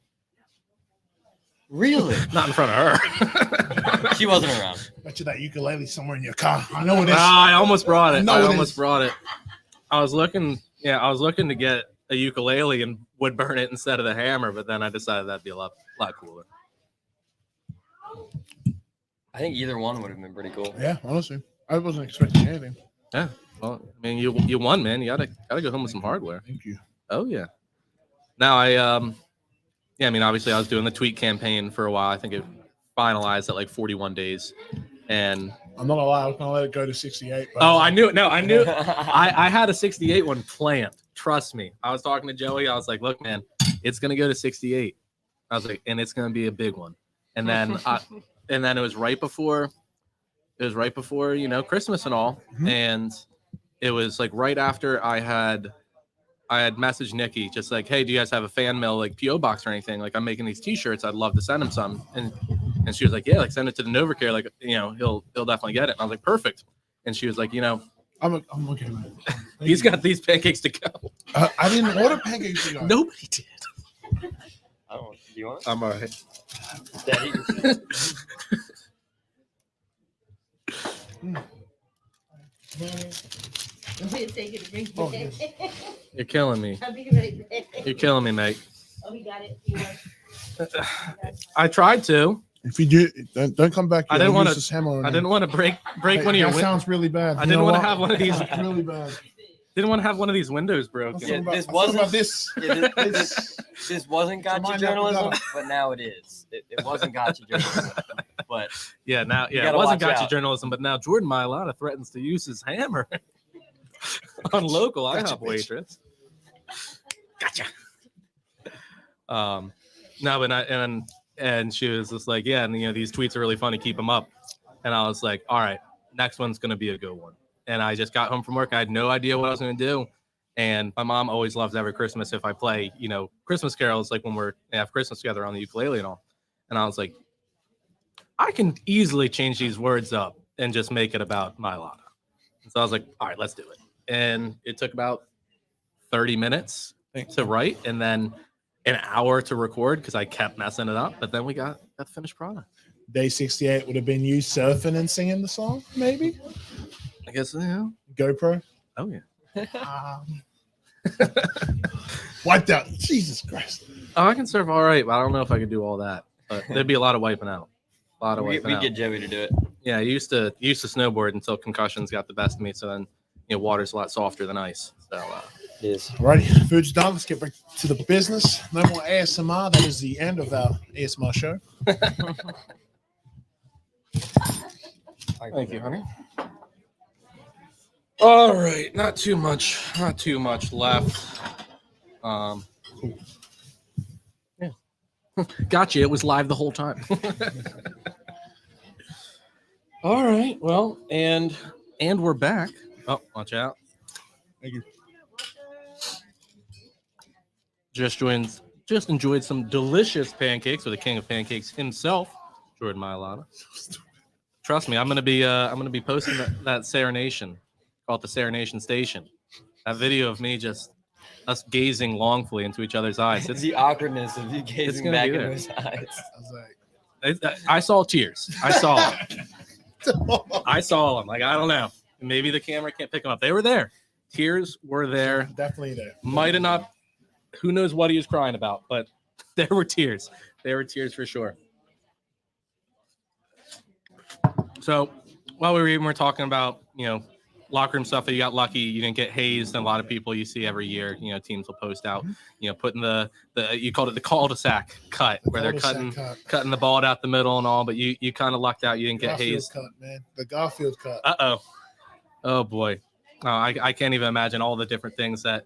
Really? Not in front of her. She wasn't around. Bet you that ukulele somewhere in your car. I know it is. I almost brought it. No, I it almost is. brought it. I was looking to get a ukulele and would burn it instead of the hammer, but then I decided that'd be a lot cooler. I think either one would have been pretty cool. Yeah, honestly. I wasn't expecting anything. Yeah. Well, I mean, you won, man. You gotta go home with some hardware. Thank you. Oh yeah. Now I mean, obviously I was doing the tweet campaign for a while. I think it finalized at like 41 days, and I'm not gonna lie, I was gonna let it go to 68. oh, I knew it. No, I knew. I had a 68 one planned. Trust me. I was talking to Joey. I was like, look, man, it's gonna go to 68. I was like, and it's gonna be a big one. And then it was right before Christmas and all, and it was like right after I had messaged Nikki just like, hey, do you guys have a fan mail like PO box or anything? Like, I'm making these T-shirts. I'd love to send him some. And she was like, yeah, like send it to the Novacare. Like, he'll definitely get it. And I was like, perfect. And she was like, I'm okay, man. he's got these pancakes to go. I didn't order pancakes to go. Nobody did. I don't. Do you want it? I'm all right. Daddy? Take it to bring Oh, it yes. back. You're killing me. I'll be right back. You're killing me, mate. Oh, he got it. He went. I tried to. If you do, don't come back. I didn't want use this hammer on I you. didn't want to break Hey, one of your that windows. sounds really bad. I You didn't know want to what? have one of these. That's really bad. Didn't want to have one of these windows broken. Let's talk about- this let's talk wasn't- about this. Yeah, this wasn't gotcha Remind me journalism, after but now it is. It wasn't gotcha journalism, but Yeah, it gotta wasn't watch gotcha out. journalism, but now Jordan Mailata threatens to use his hammer on local Gotcha, IHOP bitch. waitress. Gotcha. No, but and she was just like, yeah, and these tweets are really funny. Keep them up. And I was like, all right, next one's gonna be a good one. And I just got home from work. I had no idea what I was gonna do. And my mom always loves every Christmas if I play, Christmas carols, like when we have Christmas together on the ukulele and all. And I was like, I can easily change these words up and just make it about Mailata. And so I was like, all right, let's do it. And it took about 30 minutes to write and then an hour to record because I kept messing it up. But then we got the finished product. Day 68 would have been you surfing and singing the song, maybe. I guess, GoPro. Oh, yeah. Wiped out. Jesus Christ. Oh, I can surf all right, but I don't know if I could do all that. But there'd be a lot of wiping out. A lot of we wiping out. get Joey to do it. Yeah, I used to snowboard until concussions got the best of me. So then, water's a lot softer than ice. So It is. Alrighty, food's done. Let's get back to the business. No more ASMR. That is the end of our ASMR show. thank you, honey. All right, not too much left. Yeah, gotcha. It was live the whole time. All right, well, and we're back. Oh, watch out! Thank you. Just enjoyed some delicious pancakes with the king of pancakes himself, Jordan Mailata. Trust me, I'm gonna be posting that Serenation. Call it the Serenation Station. That video of me just us gazing longfully into each other's eyes. It's The awkwardness of you gazing gonna back be in there. those eyes. I was like, I saw tears. I saw them. I saw them. Like, I don't know. Maybe the camera can't pick them up. They were there. Tears were there. definitely there. Might have not. Who knows what he was crying about? But there were tears. There were tears for sure. So while we were talking about, locker room stuff, that you got lucky, you didn't get hazed, and a lot of people you see every year, teams will post out, putting the you called it the cul-de-sac cut, where they're cutting the ball out the middle and all, but you kind of lucked out, you didn't get Garfield hazed. cut, man. The Garfield cut. Oh boy. I can't even imagine all the different things that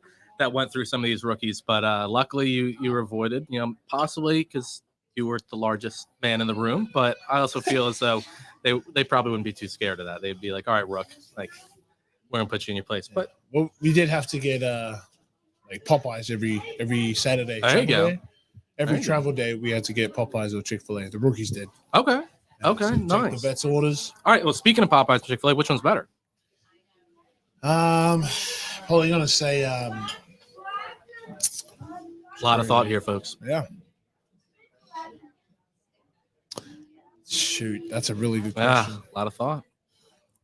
went through some of these rookies, but luckily you were avoided, possibly because you were the largest man in the room, but I also feel as though they probably wouldn't be too scared of that. They'd be like, all right, Rook, like, we're gonna put you in your place. But Well, we did have to get like Popeyes every Saturday. There you go. Day. Every travel day we had to get Popeyes or Chick-fil-A. The rookies did. okay, So take nice. The vets orders. All right. Well, speaking of Popeyes and Chick-fil-A, which one's better? Probably gonna say A lot of thought here, folks. yeah. Shoot, that's a really good Yeah, question. a lot of thought.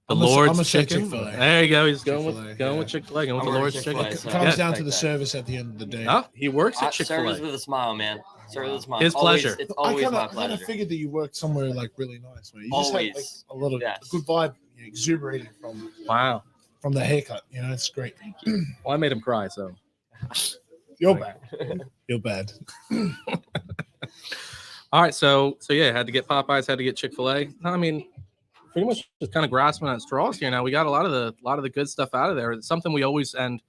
The I'm gonna Lord's say chicken. Chick-fil-A. There you go. He's going Chick-fil-A, with yeah. Chick-fil-A, going with I'm the a Lord's Chick-fil-A, chicken. so- It comes Yeah. down to the Like that. service at the end of the day. Oh, he works at Service Chick-fil-A. with a smile, man. Service with a smile. His Always- pleasure. It's I always kind my of pleasure. figured that you worked somewhere like really nice, man. You just had like Always. a little Yes. good vibe. exuberating Wow. from the haircut. It's great. Well, I made him cry, so. You're bad. You're bad. All right, so yeah, had to get Popeyes, had to get Chick-fil-A. I mean, pretty much just kind of grasping at straws here. Now we got a lot of the good stuff out of there. It's something we always end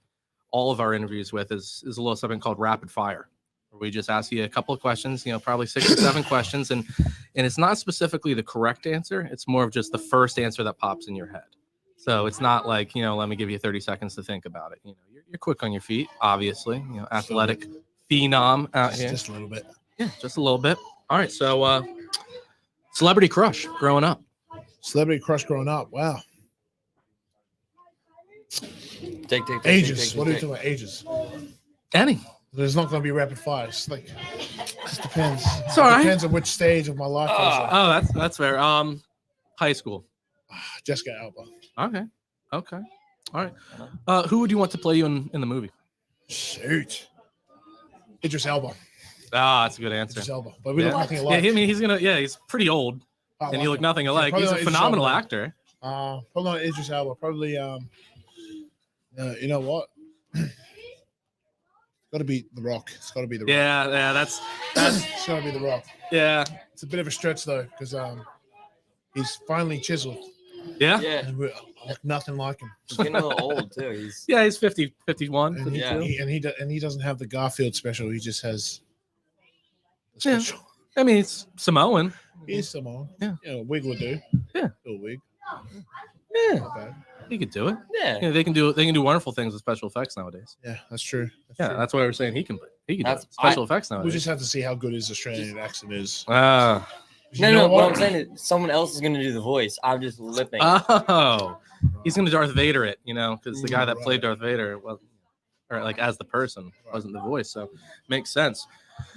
all of our interviews with is a little something called rapid fire, where we just ask you a couple of questions, probably 6 or 7 questions, and it's not specifically the correct answer. It's more of just the first answer that pops in your head. So it's not like, let me give you 30 seconds to think about it. You're quick on your feet, obviously. Athletic phenom out here. Just a little bit. Yeah, just a little bit. All right, so celebrity crush growing up. Celebrity crush growing up. Wow. Take, Ages. What are you talking about? Ages. Any. There's not going to be rapid fire. It's like, it just depends. It's all right. Depends on which stage of my life. Oh, that's fair. High school. Jessica Alba. Okay. All right. Who would you want to play you in the movie? Shoot. Idris Elba. That's a good answer. Idris Elba. But we look nothing alike. Yeah, I mean, he's pretty old, and you look nothing alike. He's a phenomenal actor. Probably not Idris Elba. Probably, you know what? Got to be The Rock. It's got to be The Rock. Yeah, that's It's got to be The Rock. Yeah. It's a bit of a stretch, though, because he's finally chiseled. Yeah? Yeah. And we're nothing like him. He's getting a little old, too. He's 50, 51. And, 52. he doesn't have the Garfield special. He just has the Yeah. special. I mean, it's Samoan. He's Samoan. Yeah. A wig would do. Yeah. A wig. Yeah. Not bad. He could do it. Yeah. They can do wonderful things with special effects nowadays. Yeah, that's true. That's why we're saying he can do That's- special effects We nowadays. just have to see how good his Australian accent is. Ah. No, what I'm saying is someone else is going to do the voice. I'm just lipping. Oh, he's gonna Darth Vader it, because the guy that played Darth Vader was, or like as the person wasn't the voice, so makes sense.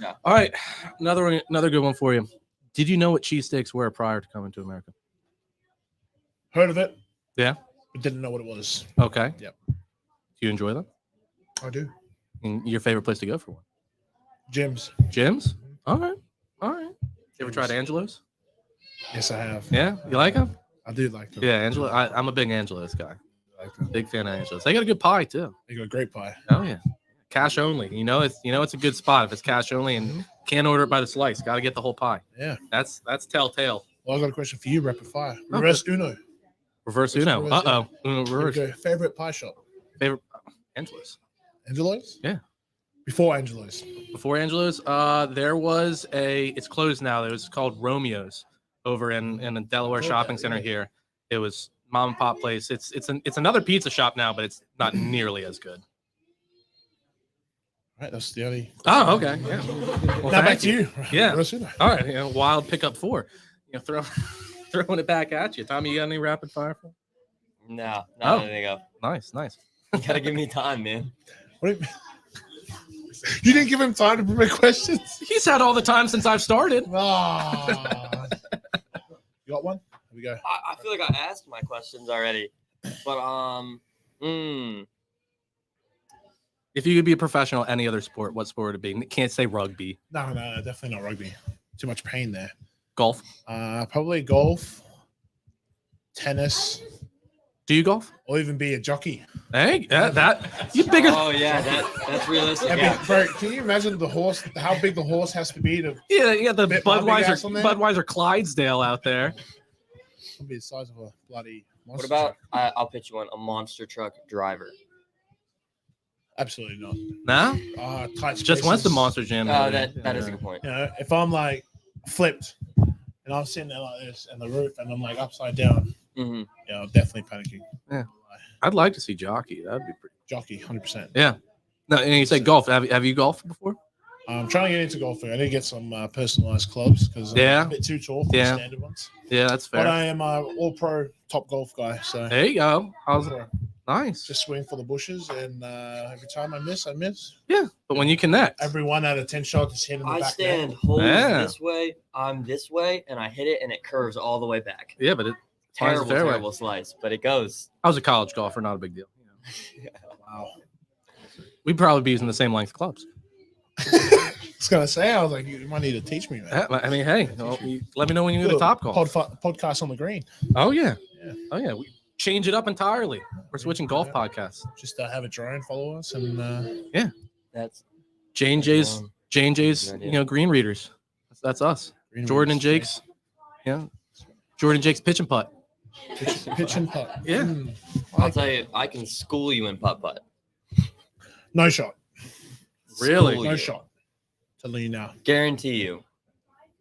Yeah. All right, another good one for you. Did you know what cheesesteaks were prior to coming to America? Heard of it, Yeah. but didn't know what it was. Okay. Yep. Do you enjoy them? I do. And your favorite place to go for one? Jim's. Jim's. All right. You ever tried Angelo's? Yes, I have. Yeah, you like them? I do like them. Yeah, Angelo. I'm a big Angelo's guy. I like them. Big fan of Angelo's. They got a good pie too. They got great pie. Oh yeah, cash only. It's a good spot if it's cash only and can't order it by the slice. Got to get the whole pie. Yeah. That's telltale. Well, I got a question for you, rapid fire. Reverse Uno. Reverse Uno. Uno reverse. Okay, favorite pie shop. Favorite Angelo's. Angelo's? Yeah. Before Angelo's. Before Angelo's, there was it's closed now. It was called Romeo's over in the Delaware Shopping Center here. It was mom and pop place. It's another pizza shop now, but it's not nearly as good. All right, that's the only. Oh, okay. Yeah. Well, Now back thank to you. Yeah. Reverse Uno. All right. Wild pickup 4. Throwing it back at you. Tommy, you got any rapid fire? No, Oh. there you go. Nice. You got to give me time, man. What do you didn't give him time to prepare questions? He's had all the time since I've started. Ah. You got one? Here we go. I feel like I asked my questions already. But, If you could be a professional, any other sport, what sport would it be? Can't say rugby. No, definitely not rugby. Too much pain there. Golf. Probably golf, tennis, Do you golf? or even be a jockey. Hey, that you bigger. oh, yeah, that's realistic. I mean, Yeah. bro, can you imagine how big the horse has to be to Yeah, you got the Bit my big ass on there. Budweiser Clydesdale out there. be the size of a bloody monster? What about, truck? I'll pitch you one, a monster truck driver. Absolutely not. No, Tight just went to spaces. Monster Jam. That is a good point. You know, if I'm like flipped and I'm sitting there like this and the roof and I'm like upside down, Mm-hmm. definitely panicking. I'd like to see jockey. That'd be pretty. Jockey, 100%. Yeah. No, and you say golf. Have you golfed before? I'm trying to get into golfing. I need to get some personalized clubs because Yeah. I'm a bit too tall for Yeah. the standard ones. Yeah, that's But fair. I am a all-pro top golf guy, so There you go. How's it? Nice. just swing for the bushes, and every time I miss. Yeah, but when you connect, Every 1 out of 10 shots is hitting the I back stand net. holes Yeah. this way, I'm this way, and I hit it, and it curves all the way back. yeah, but finds the Terrible, fairway. terrible slice, but it goes. I was a college golfer, not a big deal. Wow. We'd probably be using the same length clubs. was gonna say, I was like, you might need to teach me, man. Yeah, I mean, hey, let me know when you need a top call. Podcast on the green. Oh yeah. Yeah. Oh yeah. We change it up entirely. We're switching golf podcasts. Just have a drone follow us and That's J&J's, Good idea. green readers. That's us. Jordan and Jake's. Yeah. Jordan and Jake's pitch and putt. pitch and putt. Yeah. I'll tell you, I can school you in putt. No shot. Really? School No you. shot. Telling you now. Guarantee you.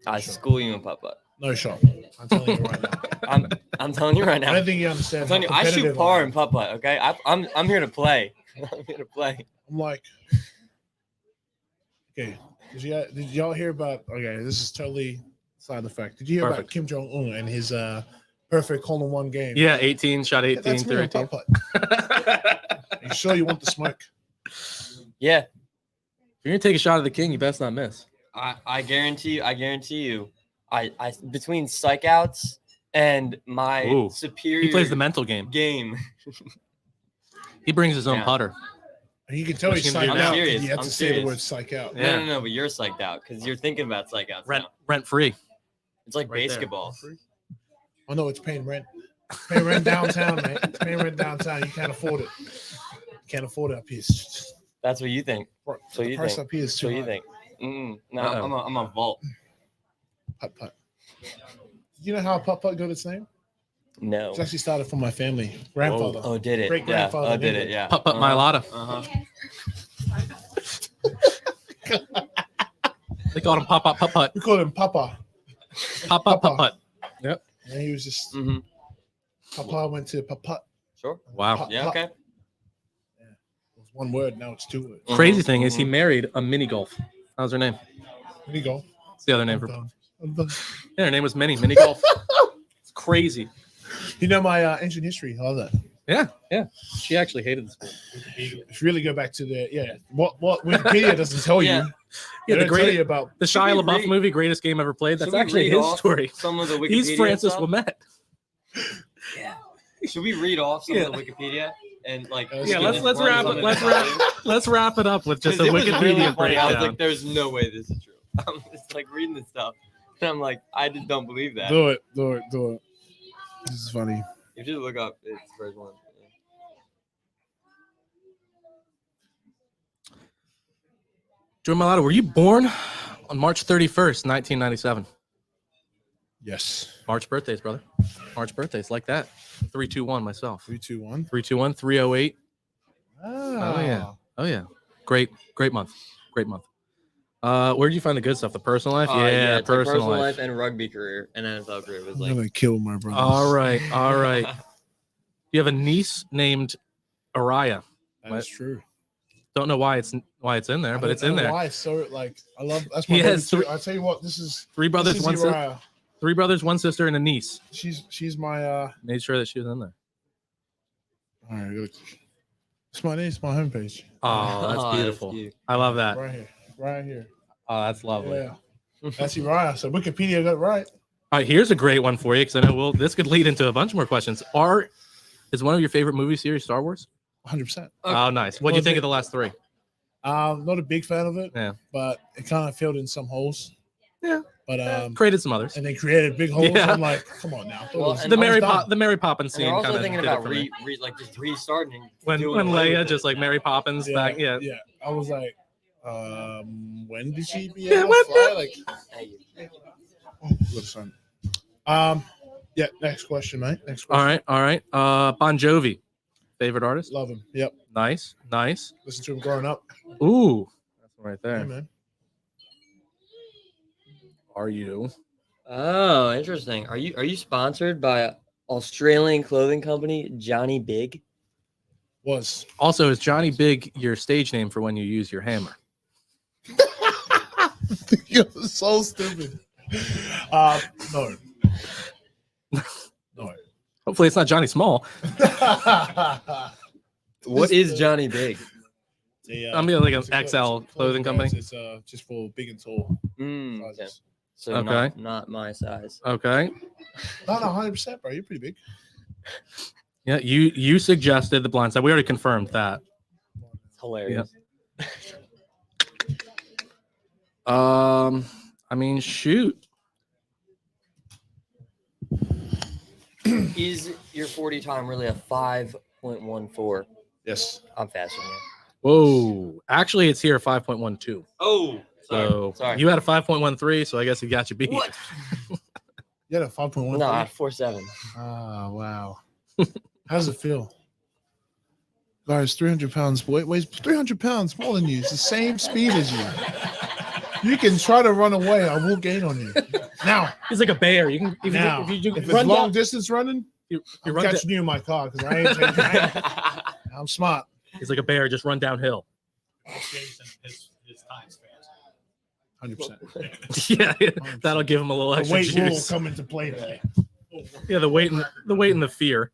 I school you in putt. No shot. I'm telling you right now. I'm telling you right I now. don't think you understand. I'm telling you, I shoot par in putt. Okay, I'm here to play. I'm here to play. I'm like, okay. Did y'all hear about? Okay, this is totally side the fact. Did you hear about Perfect. Kim Jong Un and his perfect hole-in-one game? Yeah, 18, shot 18 That's me through on 18. putt-putt. You sure you want the smoke? Yeah, If you're gonna take a shot at the king, you best not miss. I guarantee you. I between psych outs and my Ooh. superior He plays the mental game. He brings his own Yeah. putter. And you can tell What he's you gonna do psyched now? out. serious. You have I'm to say the serious. word psych out. Yeah. No, but you're psyched out because you're thinking about psych outs now. Rent free. It's like right there. basketball. Oh no, it's paying rent. Paying rent downtown, man. It's paying rent downtown. You can't afford it. You can't afford it up here. That's what you think. So The you price think. up here is So too you high. think. No, Uh-oh. I'm a vault. Putt-putt. You know how putt-putt got its name? No. It's actually started from my family. Grandfather. Oh, did it? Yeah. Great-grandfather Oh, did named it? it. Yeah. Putt Mailata. They called him putt. We called him Papa. Putt. And he was just Mm-hmm. Papa went to putt-putt. Sure. Wow. Yeah. Okay. It was one word. Now it's two words. Crazy thing is he married a mini golf. How's her name? There you go. What's the other name for? I'm done. Yeah, her name was Mini Golf. It's crazy. You know my ancient history. I love that. Yeah. She actually hated the school. If you really go back to what Wikipedia doesn't tell you. Yeah. They Yeah, don't tell you about the Shia we LaBeouf read- movie, greatest game ever played. That's Should we actually read his off story. Some of the Wikipedia He's Francis stuff? Lamette. Should we read off some Yeah. of the Wikipedia and like? Yeah, let's just wrap run it. something Let's wrap it up with just a 'Cause it was Wikipedia really funny. breakdown. I was like, "There's no way this is true." I'm just like reading this stuff, and I'm like, I just don't believe that. do it. This is funny. You should look up its first one. Jordan Mailata, were you born on March 31st, 1997? Yes. March birthdays, brother. March birthdays, like that. 321 myself. 3, 2, 1. 321, 308. Oh Oh yeah. Great month. Great month. Where did you find the good stuff? The personal life? It's like personal life. and rugby career and NFL career was I'm like. gonna kill my brother. All right. You have a niece named Araya. That's true. Don't know why it's in there, but it's in there. Why? So I love. That's my He baby has too. three- I tell you what, this is Three brothers, this is one sister. Uriah. 3 brothers, 1 sister, and a niece. She's my. Made sure that she was in there. All right, it's my name. It's my homepage. Oh, that's Oh, beautiful. cute. I love that. Right here. Oh, that's lovely. Yeah, that's Uriah. So Wikipedia got it right. All right, here's a great one for you because I know this could lead into a bunch more questions. Is one of your favorite movie series Star Wars? 100%. Oh, nice. What do you think of the last 3? Not a big fan of it. Yeah. But it kind of filled in some holes. Yeah. But Created some others. and they created big holes. Yeah. I'm like, come on now. Well, It and The was Mary done. Poppins And scene they're also kind of thinking did it about for me. like just restarting. When doing away Leia with just it. like Mary Poppins back. Yeah. Yeah. I was like, when did she be Yeah, able when- to fly? Like, Hey, oh, good son. Yeah. Next question, mate. Next question. All right. Bon Jovi, favorite artist? Love him. Yep. Nice. Listen to him growing up. Ooh, that's one right Yeah, there. man. Are you? Oh, interesting. Are you sponsored by Australian clothing company Johnny Big? Was. Also, is Johnny Big your stage name for when you use your hammer? You're so stupid. No. No. Hopefully, it's not Johnny Small. What is Johnny Big? I'm being like an XL clothing company. It's just for big and tall. Okay. sizes. So Okay. not my size. Okay. No, 100%, bro. You're pretty big. Yeah, you suggested the blind side. We already confirmed that. It's hilarious. I mean, shoot. Is your 40 time really a 5.14? Yes. I'm faster than you. Whoa. Actually, it's here 5.12. Oh, So sorry. you had a 5.13, so I guess he got you beat. What? You had a 5.1. No, I had 4.7. Oh, wow. How does it feel? Guys, 300 pounds. Weighs 300 pounds more than you. It's the same speed as you. You can try to run away. I will gain on you. Now. He's like a bear. You can if Now, you if run it's long down, distance running, I'm run catching you in my car because I ain't changing. I'm smart. he's like a bear. Just run downhill. Jason, his time spans. 100%. Yeah, that'll give him a little The extra weight will juice. come into play there. Yeah, the weight and the fear.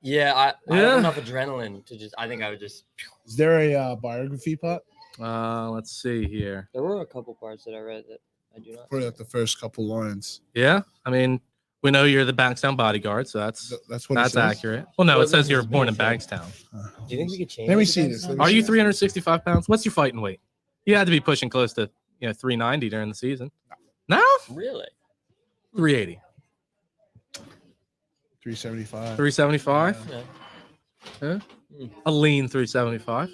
Yeah, I Yeah. have enough adrenaline to just. I think I would just. Is there a biography part? Let's see here. There were a couple parts that I read that I do not. Probably like the first couple lines. Yeah, I mean, we know you're the Bankstown bodyguard, so that's That's what it says? accurate. Well, no, Well, it says this you were is born in bullshit. Bankstown. Do you think we could change? Let me it to see that this. now? Let me Are see you this. 365 pounds? What's your fighting weight? You had to be pushing close to 390 during the season. No, Really? 380, 375. 375. Yeah. Yeah. A lean 375.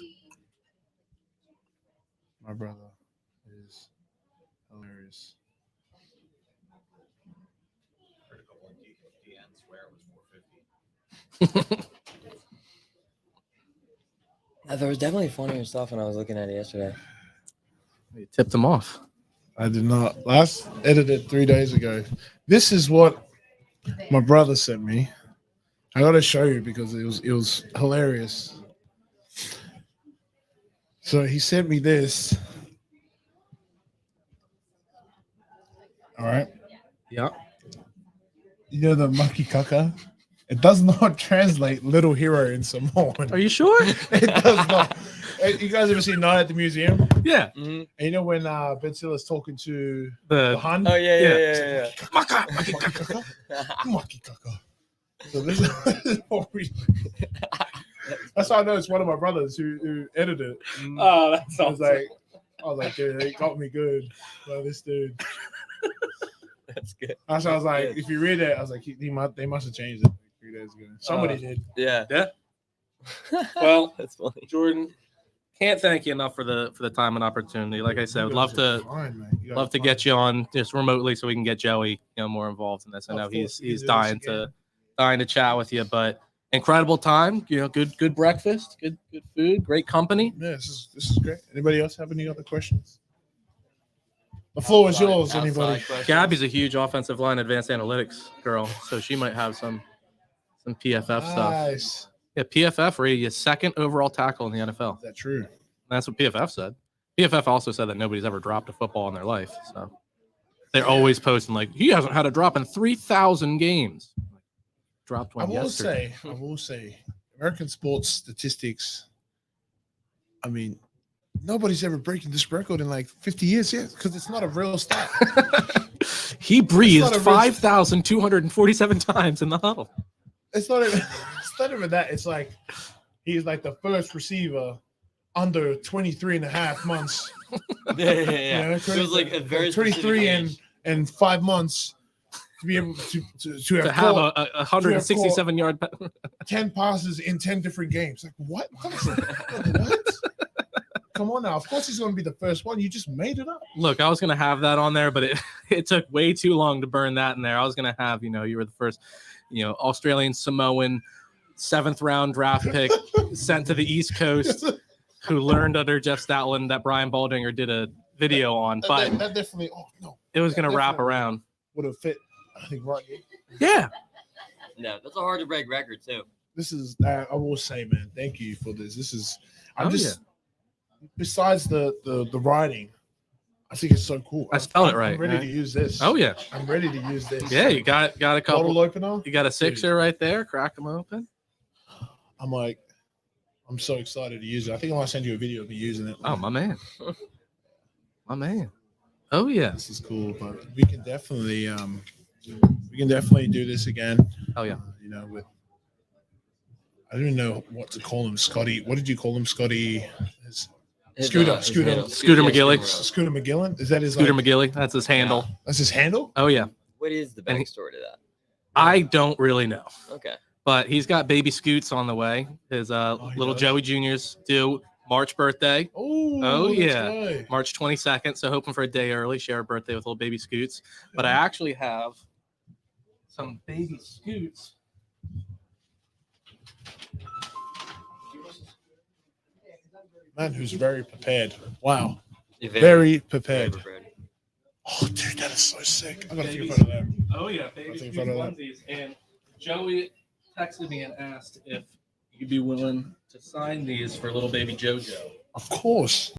My brother is hilarious. Heard a couple of DNs swear it was 450. There was definitely funnier stuff when I was looking at it yesterday. You tipped him off. I did not. Last edited 3 days ago. This is what my brother sent me. I gotta show you because it was hilarious. So he sent me this. All right. Yeah. You know the monkey caca? It does not translate little hero in Samoan. Are you sure? It does not. Hey, you guys ever seen Night at the Museum? Yeah. And you know when Ben Stiller's talking to The the Hun? Oh yeah. Maka, monkey caca, monkey caca. So this is what we. That's how I know it's one of my brothers who edited it. Oh, that's I was like, dude, they got me good. Well, this dude. That's good. That's why I was like, if you read it, I was like, they must have changed it 3 days ago. Somebody did. Yeah. Yeah. Well, That's funny. Jordan, can't thank you enough for the time and opportunity. Like I said, would love to love to get you on just remotely so we can get Joey more involved in this. I know Of course, we he's can do this dying to chat with you, but incredible time. Good breakfast, good food, great company. Yeah, this is great. Anybody else have any other questions? The floor is yours. Anybody? Gabby's a huge offensive line advanced analytics girl, so she might have some PFF stuff. Nice. Yeah, PFF rated you second overall tackle in the NFL. Is that true? That's what PFF said. PFF also said that nobody's ever dropped a football in their life. So they're always posting like, he hasn't had a drop in 3,000 games. Dropped one yesterday. I will say, American sports statistics. I mean, nobody's ever breaking this record in like 50 years yet because it's not a real stat. He breathed It's not a real- 5,247 times in the huddle. It's not even that. It's like he's like the first receiver under 23 and a half months. Yeah. You know, It was like a very 23 and 5 months to be able to To have have caught a 167 yard. 10 passes in 10 different games. Like, what? What? Come on now. Of course he's going to be the first one. You just made it up. Look, I was going to have that on there, but it took way too long to burn that in there. I was going to have, you were the first, Australian Samoan 7th round draft pick sent to the East Coast who learned under Jeff Stoutland that Brian Baldinger did a video on, but that definitely, it was going to wrap around. Would have fit, I think, right. Yeah. No, that's a hard to break record too. This is, I will say, man, thank you for this. This is, besides the writing, I think it's so cool. I spelled it right. I'm ready to use this. Oh, yeah. I'm ready to use this. Yeah, you got a Bottle couple. opener. You got a sixer right there. Crack them open. I'm so excited to use it. I think I might send you a video of me using it. Oh, my man. My man. Oh, yeah. This is cool, but we can definitely do this again. Oh, yeah. With I don't even know what to call him, Scotty. What did you call him, Scotty? Scooter McGilly. Scooter McGillen? Is that his Scooter like, McGilly. That's his handle. That's his handle? Oh yeah. What is the And he- backstory to that? I don't really know, Okay. but he's got baby Scoots on the way. His he little does? Joey Junior's due March birthday, Oh, that's yeah. right. March 22nd. So hoping for a day early, share a birthday with little baby Scoots. But I actually have some baby Scoots. Man who's very prepared. Wow. Very, Very prepared. prepared. Oh, dude, that is so sick. I gotta take a photo of that. Oh yeah, baby I'll take a Scoots photo of that. onesies. And Joey texted me and asked if you'd be willing to sign these for little baby JoJo. Of course.